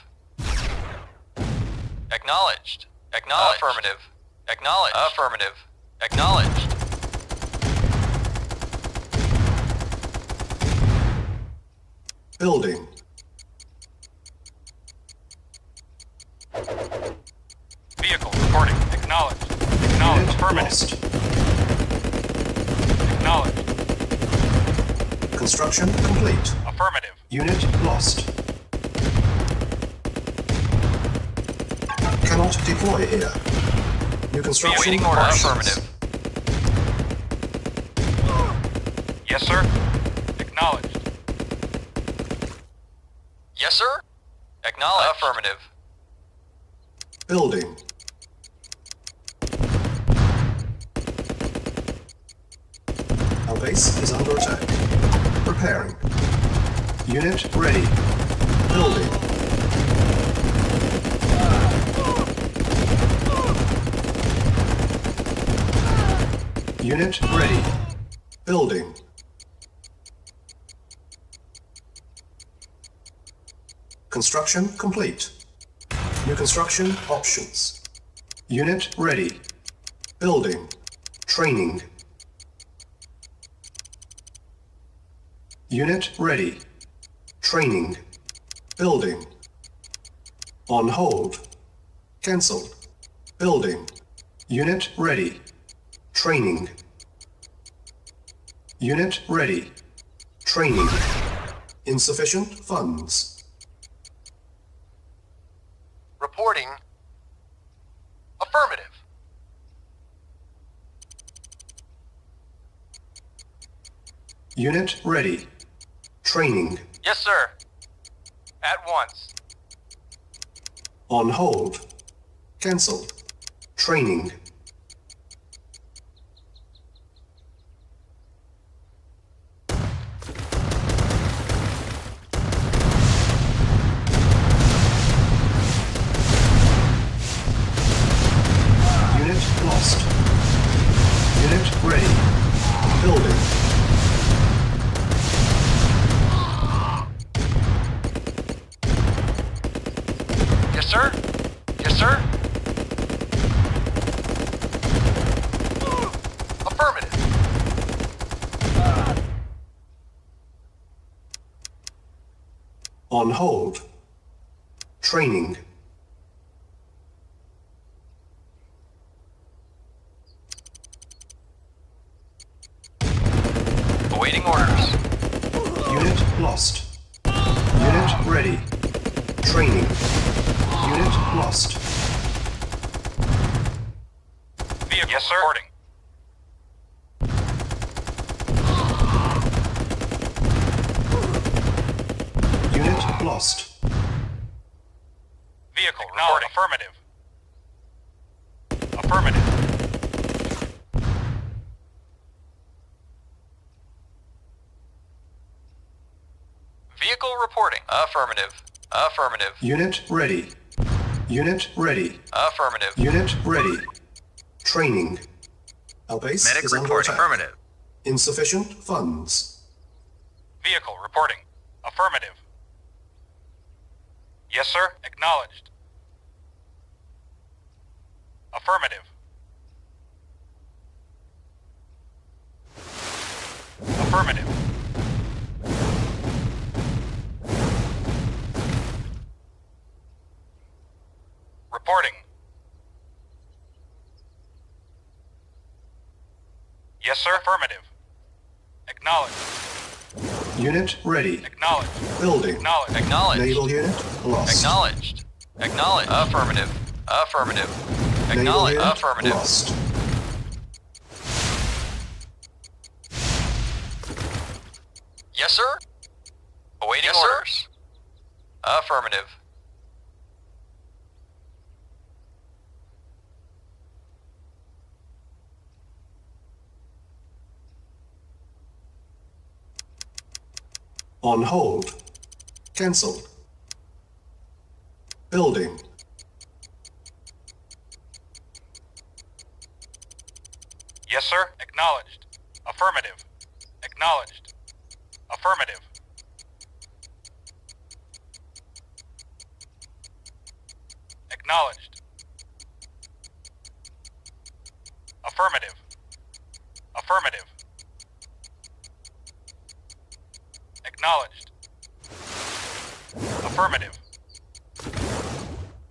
Speaker 5: Acknowledged. Acknowledged. Affirmative. Acknowledged. Affirmative. Acknowledged.
Speaker 3: Building.
Speaker 4: Vehicle reporting. Acknowledged. Acknowledged.
Speaker 3: Unit
Speaker 4: Affirmative.
Speaker 3: lost.
Speaker 4: Acknowledged.
Speaker 3: Construction complete.
Speaker 4: Affirmative.
Speaker 3: Unit lost. Cannot deploy here. New construction
Speaker 5: Awaiting order.
Speaker 3: options.
Speaker 5: Affirmative.
Speaker 4: Yes, sir. Acknowledged.
Speaker 5: Acknowledged. Affirmative.
Speaker 3: Building. Our base is under attack. Preparing. Unit ready. Building. Unit ready. Building. Construction complete. New construction options. Unit ready. Building. Training. Unit ready. Training. Building. On hold. Cancelled. Building. Unit ready. Training. Unit ready. Training. Insufficient funds.
Speaker 5: Reporting. Affirmative.
Speaker 3: Unit ready. Training.
Speaker 5: Yes, sir. At once.
Speaker 3: On hold. Cancelled. Training. Unit lost. Unit ready. Building.
Speaker 5: Yes, sir. Yes, sir. Affirmative.
Speaker 3: On hold. Training.
Speaker 5: Awaiting orders.
Speaker 3: Unit lost. Unit ready. Training. Unit lost.
Speaker 4: Vehicle. Yes, sir. Reporting.
Speaker 3: Unit lost.
Speaker 4: Vehicle. Reporting. Affirmative. Affirmative.
Speaker 5: Vehicle reporting. Affirmative. Affirmative.
Speaker 3: Unit ready. Unit ready.
Speaker 5: Affirmative.
Speaker 3: Unit ready. Training. Our base
Speaker 5: Medic
Speaker 3: is under
Speaker 5: reporting.
Speaker 3: attack.
Speaker 5: Affirmative.
Speaker 3: Insufficient funds.
Speaker 4: Vehicle reporting. Affirmative. Yes, sir. Acknowledged. Affirmative. Affirmative. Reporting. Yes, sir. Affirmative. Acknowledged.
Speaker 3: Unit ready.
Speaker 4: Acknowledged.
Speaker 3: Building.
Speaker 4: Acknowledged.
Speaker 5: Acknowledged.
Speaker 3: Naval unit lost.
Speaker 5: Acknowledged. Acknowledged. Affirmative. Affirmative.
Speaker 3: Naval
Speaker 5: Acknowledged.
Speaker 3: unit
Speaker 5: Affirmative.
Speaker 3: lost.
Speaker 5: Yes, sir. Awaiting orders. Affirmative.
Speaker 3: On hold. Cancelled. Building.
Speaker 4: Yes, sir. Acknowledged. Affirmative. Acknowledged. Affirmative. Acknowledged. Affirmative. Affirmative. Acknowledged. Affirmative.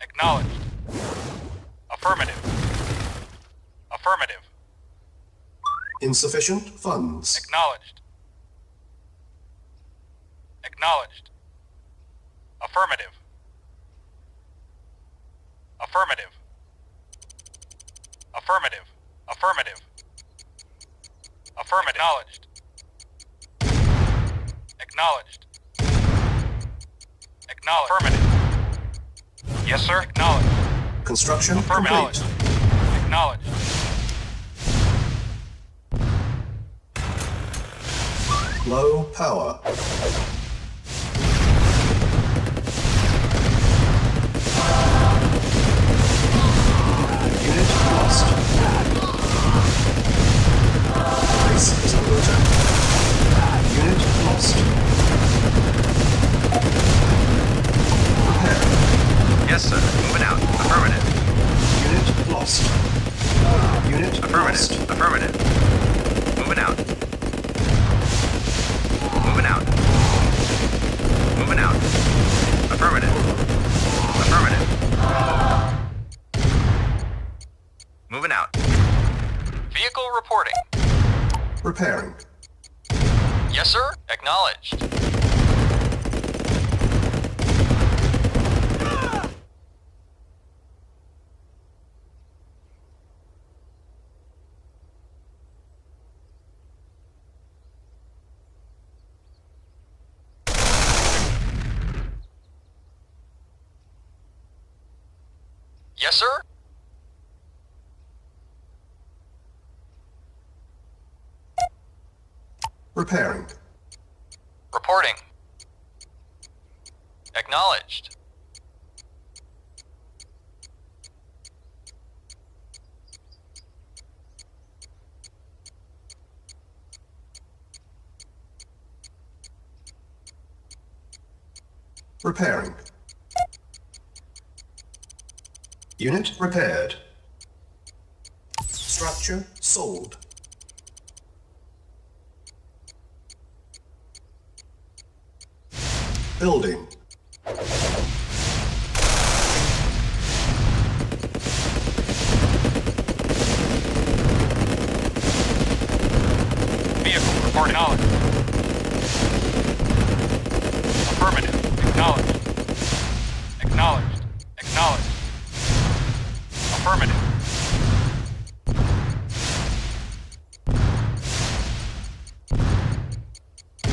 Speaker 4: Acknowledged. Affirmative. Affirmative.
Speaker 3: Insufficient funds.
Speaker 4: Acknowledged. Acknowledged. Affirmative. Affirmative. Affirmative. Affirmative. Affirmative. Acknowledged. Acknowledged. Acknowledged. Affirmative. Yes, sir. Acknowledged.
Speaker 3: Construction
Speaker 4: Affirmative.
Speaker 3: complete.
Speaker 4: Acknowledged.
Speaker 3: Low power. Unit lost. Base is under attack. Unit lost. Repair.
Speaker 7: Yes, sir. Moving out. Affirmative.
Speaker 3: Unit lost. Unit lost.
Speaker 7: Affirmative. Affirmative. Moving out. Moving out. Moving out. Affirmative. Affirmative. Moving out.
Speaker 5: Vehicle reporting.
Speaker 3: Repairing.
Speaker 5: Yes, sir. Acknowledged. Yes, sir.
Speaker 3: Repairing.
Speaker 5: Reporting. Acknowledged.
Speaker 3: Repairing. Unit repaired. Structure sold. Building.
Speaker 4: Vehicle reporting. Acknowledged. Affirmative. Acknowledged. Acknowledged. Acknowledged. Affirmative.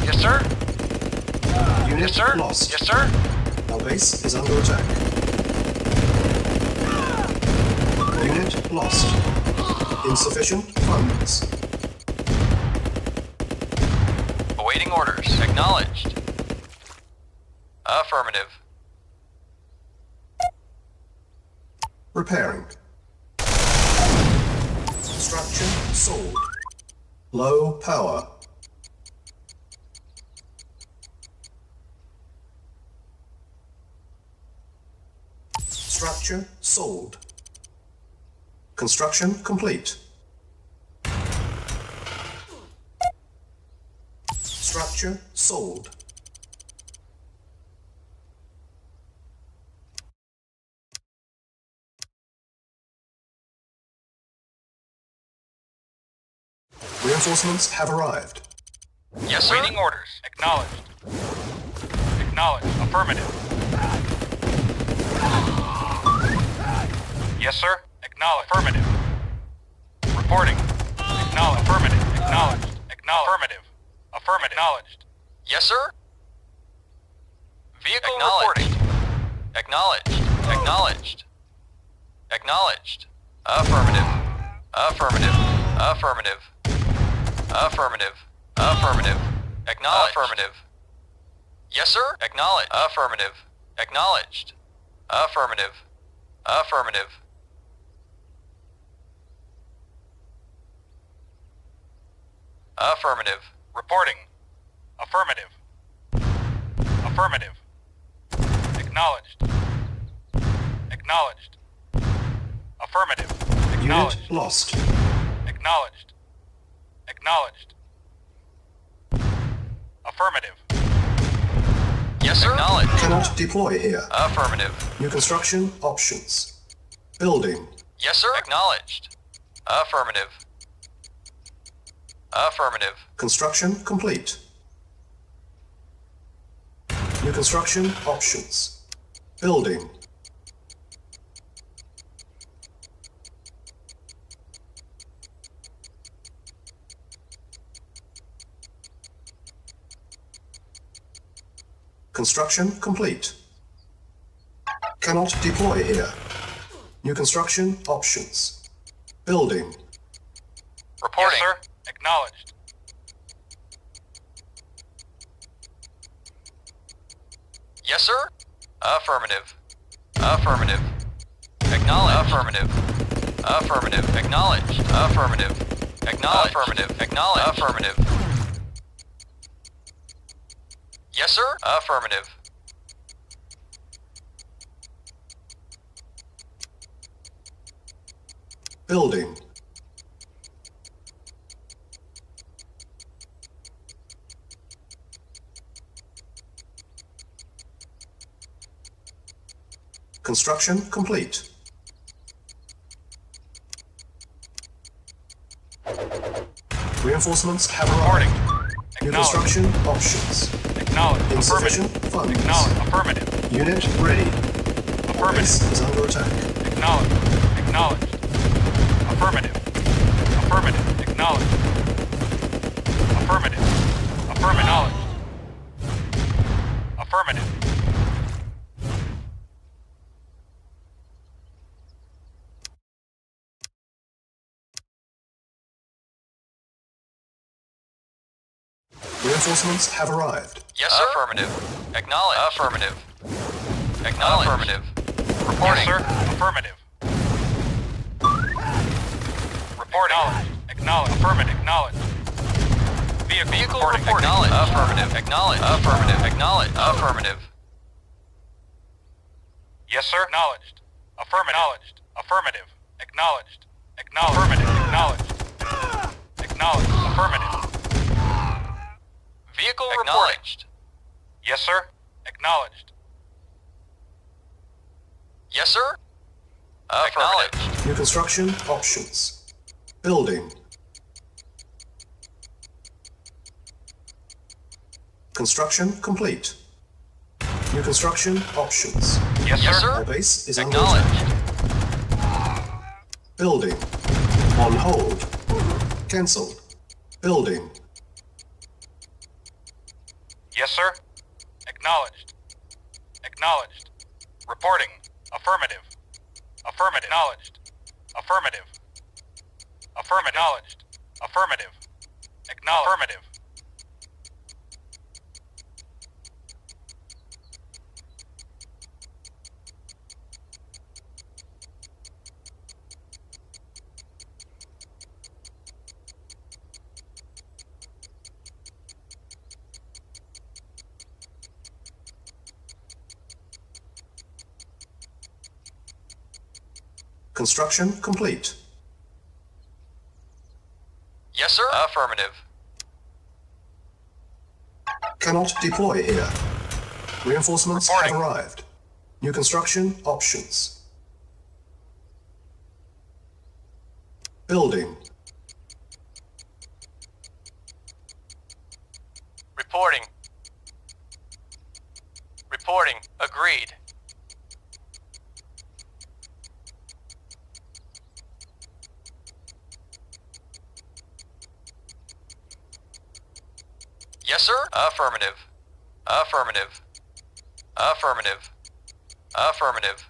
Speaker 5: Yes, sir.
Speaker 3: Unit
Speaker 5: Yes, sir.
Speaker 3: lost.
Speaker 5: Yes, sir.
Speaker 3: Our base is under attack. Unit lost. Insufficient funds.
Speaker 5: Awaiting orders. Acknowledged. Affirmative.
Speaker 3: Repairing. Structure sold. Low power. Structure sold. Construction complete. Structure sold. Reinforcements have arrived.
Speaker 5: Yes, sir.
Speaker 4: Waiting orders. Acknowledged. Acknowledged. Affirmative. Yes, sir. Acknowledged. Affirmative. Reporting. Acknowledged. Affirmative. Acknowledged. Acknowledged. Affirmative. Affirmative. Acknowledged.
Speaker 5: Yes, sir. Vehicle reporting. Acknowledged. Acknowledged. Acknowledged. Affirmative. Affirmative. Affirmative. Affirmative. Affirmative. Acknowledged. Affirmative. Yes, sir. Acknowledged. Affirmative. Acknowledged. Affirmative. Affirmative. Affirmative.
Speaker 4: Reporting. Affirmative. Affirmative. Acknowledged. Acknowledged. Affirmative. Acknowledged.
Speaker 3: Unit lost.
Speaker 4: Acknowledged. Acknowledged. Affirmative.
Speaker 5: Yes, sir. Acknowledged.
Speaker 3: Cannot deploy here.
Speaker 5: Affirmative.
Speaker 3: New construction options. Building.
Speaker 5: Yes, sir. Acknowledged. Affirmative. Affirmative.
Speaker 3: Construction complete. New construction options. Building. Construction complete. Cannot deploy here. New construction options. Building.
Speaker 5: Reporting.
Speaker 4: Yes, sir. Acknowledged.
Speaker 5: Yes, sir. Affirmative. Affirmative. Acknowledged. Affirmative. Affirmative. Acknowledged. Affirmative. Acknowledged. Affirmative. Acknowledged. Affirmative. Yes, sir. Affirmative.
Speaker 3: Building. Construction complete. Reinforcements have
Speaker 4: Reporting.
Speaker 3: arrived. New
Speaker 4: Acknowledged.
Speaker 3: construction options.
Speaker 4: Acknowledged.
Speaker 3: Insufficient
Speaker 4: Affirmative.
Speaker 3: funds.
Speaker 4: Acknowledged. Affirmative.
Speaker 3: Unit ready.
Speaker 4: Affirmative.
Speaker 3: Base is under attack.
Speaker 4: Acknowledged. Acknowledged. Affirmative. Affirmative. Acknowledged. Affirmative. Affirmative. Affirmative.
Speaker 3: Reinforcements have arrived.
Speaker 5: Yes, sir. Affirmative. Acknowledged. Affirmative. Acknowledged. Affirmative. Reporting.
Speaker 4: Yes, sir. Affirmative. Report acknowledged. Acknowledged. Affirmative. Acknowledged. Vehicle reporting.
Speaker 5: Acknowledged. Affirmative. Acknowledged. Affirmative. Acknowledged. Affirmative.
Speaker 4: Yes, sir. Acknowledged. Affirmative. Acknowledged. Affirmative. Acknowledged. Acknowledged. Affirmative. Acknowledged. Acknowledged. Affirmative.
Speaker 5: Vehicle acknowledged.
Speaker 4: Yes, sir. Acknowledged.
Speaker 5: Yes, sir. Acknowledged.
Speaker 3: New construction options. Building. Construction complete. New construction options.
Speaker 4: Yes,
Speaker 5: Yes,
Speaker 4: sir.
Speaker 5: sir.
Speaker 3: Our base is under
Speaker 5: Acknowledged.
Speaker 3: attack. Building. On hold. Cancelled. Building.
Speaker 4: Yes, sir. Acknowledged. Acknowledged. Reporting. Affirmative. Affirmative. Acknowledged. Affirmative. Affirmative. Acknowledged. Affirmative. Acknowledged. Affirmative.
Speaker 3: Construction complete.
Speaker 5: Yes, sir. Affirmative.
Speaker 3: Cannot deploy here. Reinforcements
Speaker 4: Reporting.
Speaker 3: have arrived. New construction options. Building.
Speaker 5: Reporting. Reporting. Agreed. Yes, sir. Affirmative. Affirmative. Affirmative. Affirmative.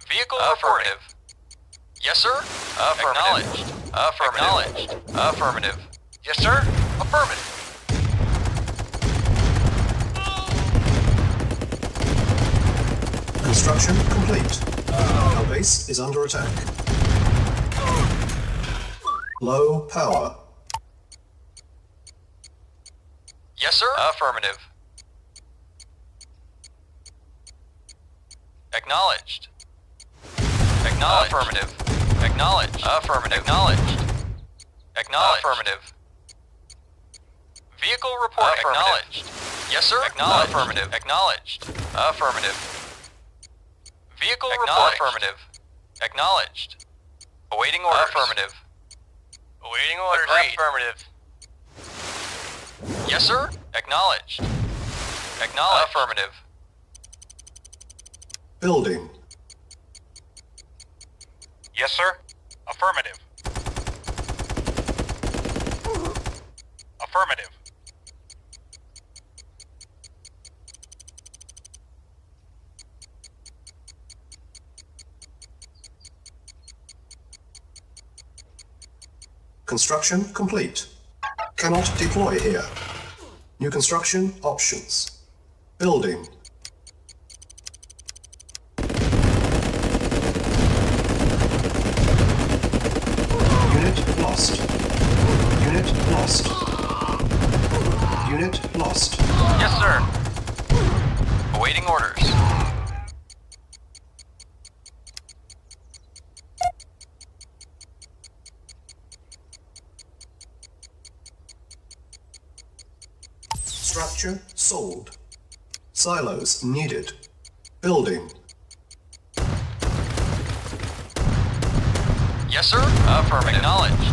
Speaker 5: Vehicle affirmative. Yes, sir. Affirmative. Acknowledged. Affirmative. Acknowledged. Affirmative. Yes, sir. Affirmative.
Speaker 3: Construction complete. Our base is under attack. Low power.
Speaker 5: Yes, sir. Affirmative. Acknowledged. Acknowledged. Affirmative. Acknowledged. Affirmative. Acknowledged. Acknowledged. Affirmative. Vehicle report. Acknowledged. Yes, sir. Acknowledged. Affirmative. Acknowledged. Affirmative. Vehicle report. Affirmative. Acknowledged. Awaiting orders. Affirmative. Awaiting orders. Agreed. Affirmative. Yes, sir. Acknowledged. Acknowledged. Affirmative.
Speaker 3: Building.
Speaker 4: Yes, sir. Affirmative. Affirmative.
Speaker 3: Construction complete. Cannot deploy here. New construction options. Building. Unit lost. Unit lost. Unit lost.
Speaker 5: Yes, sir. Awaiting orders.
Speaker 3: Structure sold. Silos needed. Building.
Speaker 5: Yes, sir. Affirmative. Acknowledged.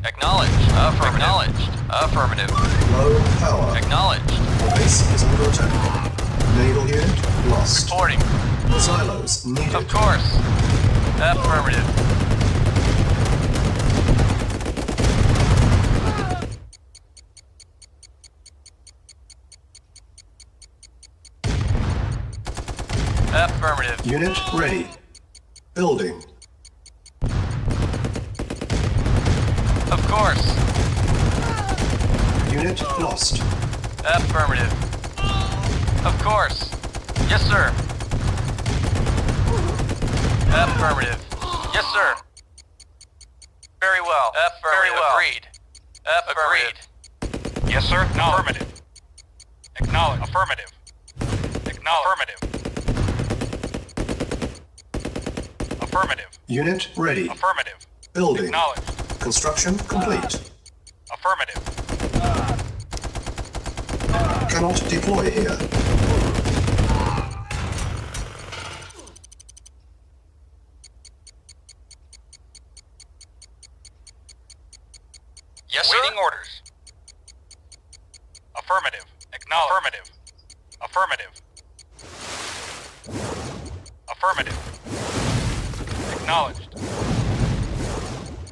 Speaker 5: Acknowledged. Affirmative. Acknowledged. Affirmative.
Speaker 3: Low power.
Speaker 5: Acknowledged.
Speaker 3: The base is under attack. Naval unit lost.
Speaker 5: Reporting.
Speaker 3: Silos needed.
Speaker 5: Of course. Affirmative. Affirmative.
Speaker 3: Unit ready. Building.
Speaker 5: Of course.
Speaker 3: Unit lost.
Speaker 5: Affirmative. Of course. Yes, sir. Affirmative. Yes, sir. Very well. Very well. Agreed. Agreed.
Speaker 4: Yes, sir. No. Affirmative. Acknowledge. Affirmative. Acknowledge. Affirmative. Affirmative.
Speaker 3: Unit ready.
Speaker 4: Affirmative.
Speaker 3: Building.
Speaker 4: Acknowledged.
Speaker 3: Construction complete.
Speaker 4: Affirmative.
Speaker 3: Cannot deploy here.
Speaker 5: Yes, sir.
Speaker 4: Waiting orders. Affirmative. Acknowledge. Affirmative. Affirmative. Affirmative. Acknowledged.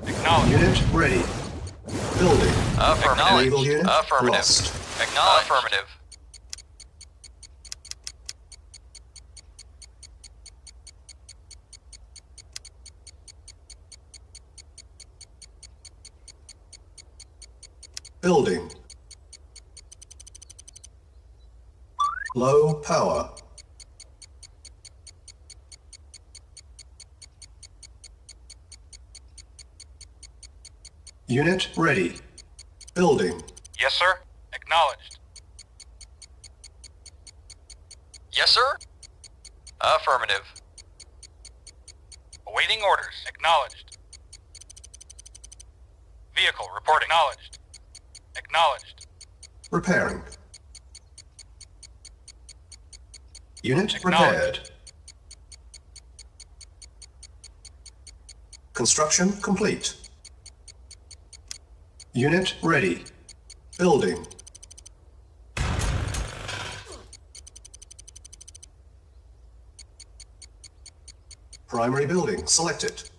Speaker 4: Acknowledged.
Speaker 3: Unit ready. Building.
Speaker 5: Affirmative.
Speaker 3: Naval unit
Speaker 5: Affirmative.
Speaker 3: lost.
Speaker 5: Acknowledge. Affirmative.
Speaker 3: Building. Low power. Unit ready. Building.
Speaker 4: Yes, sir. Acknowledged.
Speaker 5: Yes, sir. Affirmative.
Speaker 4: Awaiting orders. Acknowledged. Vehicle report acknowledged. Acknowledged.
Speaker 3: Repairing. Unit
Speaker 4: Acknowledged.
Speaker 3: repaired. Construction complete. Unit ready. Building. Primary building selected.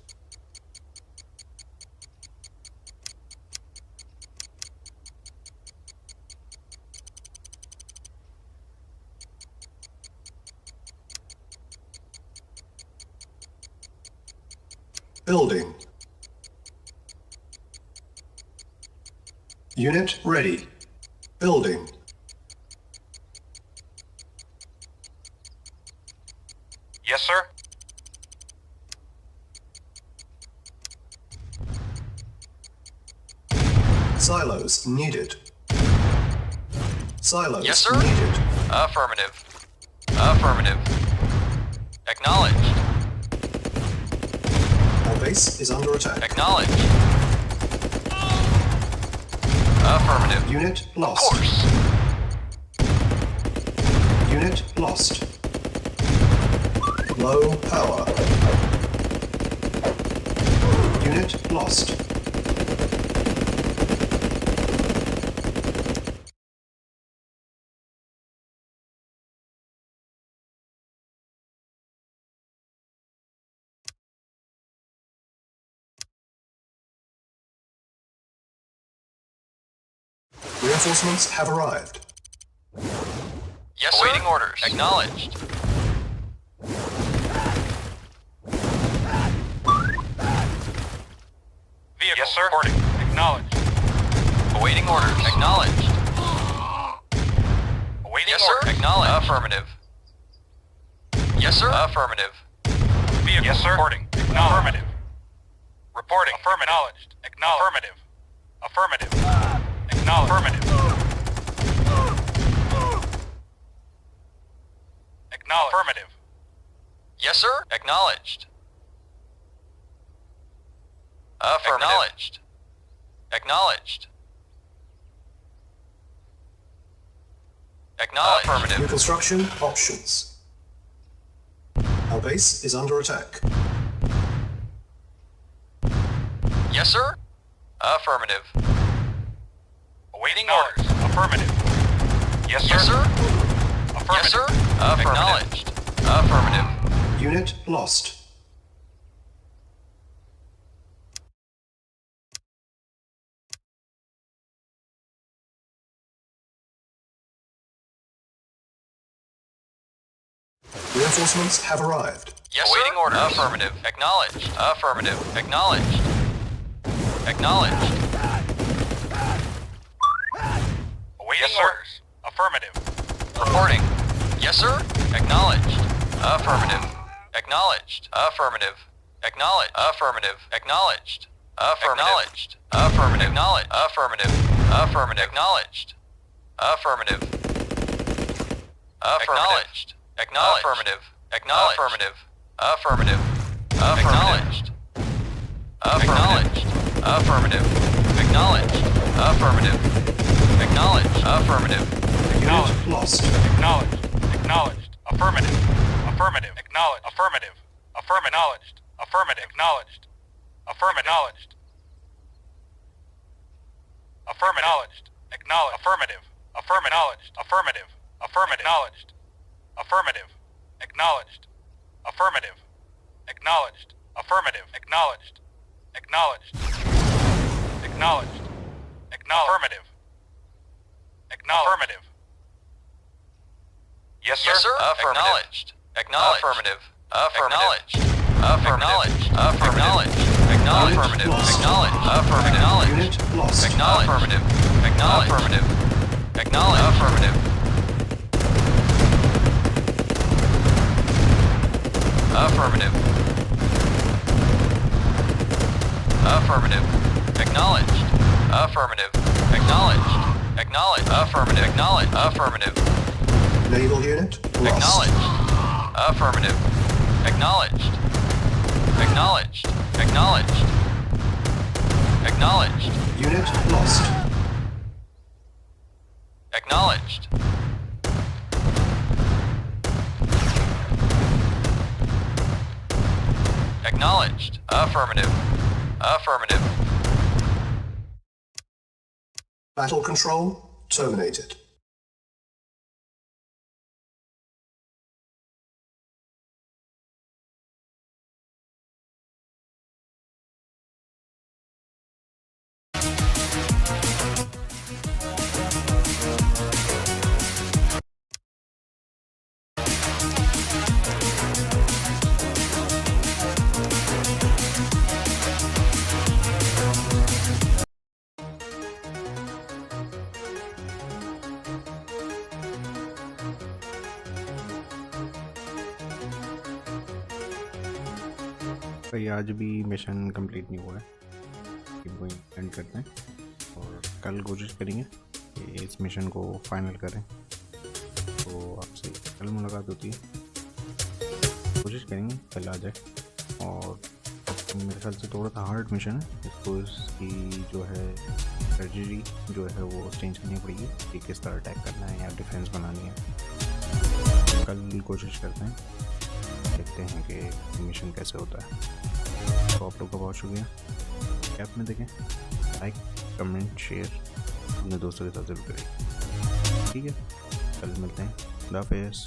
Speaker 3: Building. Unit ready. Building.
Speaker 4: Yes, sir.
Speaker 3: Silos needed. Silos
Speaker 5: Yes, sir.
Speaker 3: needed.
Speaker 5: Affirmative. Affirmative. Acknowledged.
Speaker 3: Our base is under attack.
Speaker 5: Acknowledged. Affirmative.
Speaker 3: Unit
Speaker 5: Of
Speaker 3: lost.
Speaker 5: course.
Speaker 3: Unit lost. Low power. Unit lost. Reinforcements have arrived.
Speaker 5: Yes, sir. Awaiting orders. Acknowledged.
Speaker 4: Vehicle yes, sir. Reporting. Acknowledged.
Speaker 5: Awaiting orders. Acknowledged.
Speaker 4: Awaiting
Speaker 5: Yes, sir.
Speaker 4: orders.
Speaker 5: Acknowledged. Affirmative. Yes, sir. Affirmative.
Speaker 4: Vehicle yes, sir. Reporting. Affirmative. Reporting. Affirmative. Acknowledged. Affirmative. Acknowledged. Affirmative. Acknowledged. Affirmative.
Speaker 5: Yes, sir. Acknowledged. Affirmative. Acknowledged. Acknowledged. Acknowledged.
Speaker 3: New
Speaker 5: Affirmative.
Speaker 3: construction options. Our base is under attack.
Speaker 5: Yes, sir. Affirmative.
Speaker 4: Awaiting orders. Affirmative. Yes, sir.
Speaker 5: Yes, sir.
Speaker 4: Affirmative.
Speaker 5: Yes, sir. Acknowledged. Affirmative.
Speaker 3: Unit lost. Reinforcements have arrived.
Speaker 5: Yes, awaiting sir. Orders. Affirmative. Acknowledged. Affirmative. Acknowledged. Acknowledged.
Speaker 4: Awaiting
Speaker 5: yes,
Speaker 4: orders. Affirmative.
Speaker 5: Reporting. Yes, sir. Acknowledged. Affirmative. Acknowledged. Affirmative. Acknowledged. Affirmative. Acknowledged. Affirmative. Affirmative. Acknowledged. Affirmative. Affirmative. Acknowledged. Affirmative. Acknowledged. Acknowledged. Affirmative. Acknowledged. Affirmative. Affirmative. Acknowledged. Acknowledged. Affirmative. Acknowledged. Affirmative. Acknowledged. Affirmative.
Speaker 3: Unit lost.
Speaker 4: Acknowledged. Acknowledged. Affirmative. Affirmative. Acknowledged. Affirmative. Affirmative. Acknowledged. Affirmative. Acknowledged. Affirmative. Acknowledged. Affirmative. Acknowledged. Affirmative. Affirmative. Affirmative. Affirmative. Acknowledged. Affirmative. Acknowledged. Affirmative. Acknowledged. Affirmative. Acknowledged. Acknowledged. Acknowledged. Affirmative. Affirmative. Yes, sir.
Speaker 5: Yes, sir. Acknowledged. Acknowledged. Affirmative. Acknowledged. Acknowledged. Acknowledged. Acknowledged. Affirmative. Acknowledged. Affirmative.
Speaker 3: Unit lost.
Speaker 5: Acknowledged. Affirmative. Acknowledged. Affirmative. Acknowledged. Affirmative. Affirmative. Affirmative. Acknowledged. Affirmative. Acknowledged. Acknowledged. Affirmative. Acknowledged. Affirmative.
Speaker 3: Naval unit lost.
Speaker 5: Acknowledged. Affirmative. Acknowledged. Acknowledged. Acknowledged. Acknowledged.
Speaker 3: Unit lost.
Speaker 5: Acknowledged. Acknowledged. Affirmative. Affirmative.
Speaker 3: Battle control terminated.
Speaker 1: भाई आज भी mission complete नहीं हुआ है, वही and करते हैं और कल कोशिश करेंगे कि इस मिशन को फाइनल करें। तो आपसे कल मुलाकात होती है, कोशिश करेंगे कल आ जाए। और मेरे ख्याल से थोड़ा सा हार्ड मिशन है, इसको इसकी जो है स्ट्रेटजी जो है वो चेंज करनी पड़ेगी कि किस तरह अटैक करना है या डिफेंस बनानी है। कल कोशिश करते हैं, देखते हैं कि मिशन कैसे होता है। तो आप लोग का बहुत शुक्रिया, ऐप में देखें, लाइक कमेंट शेयर अपने दोस्तों के साथ ज़रूर करें। ठीक है, कल मिलते हैं। खुदा हाफिज़।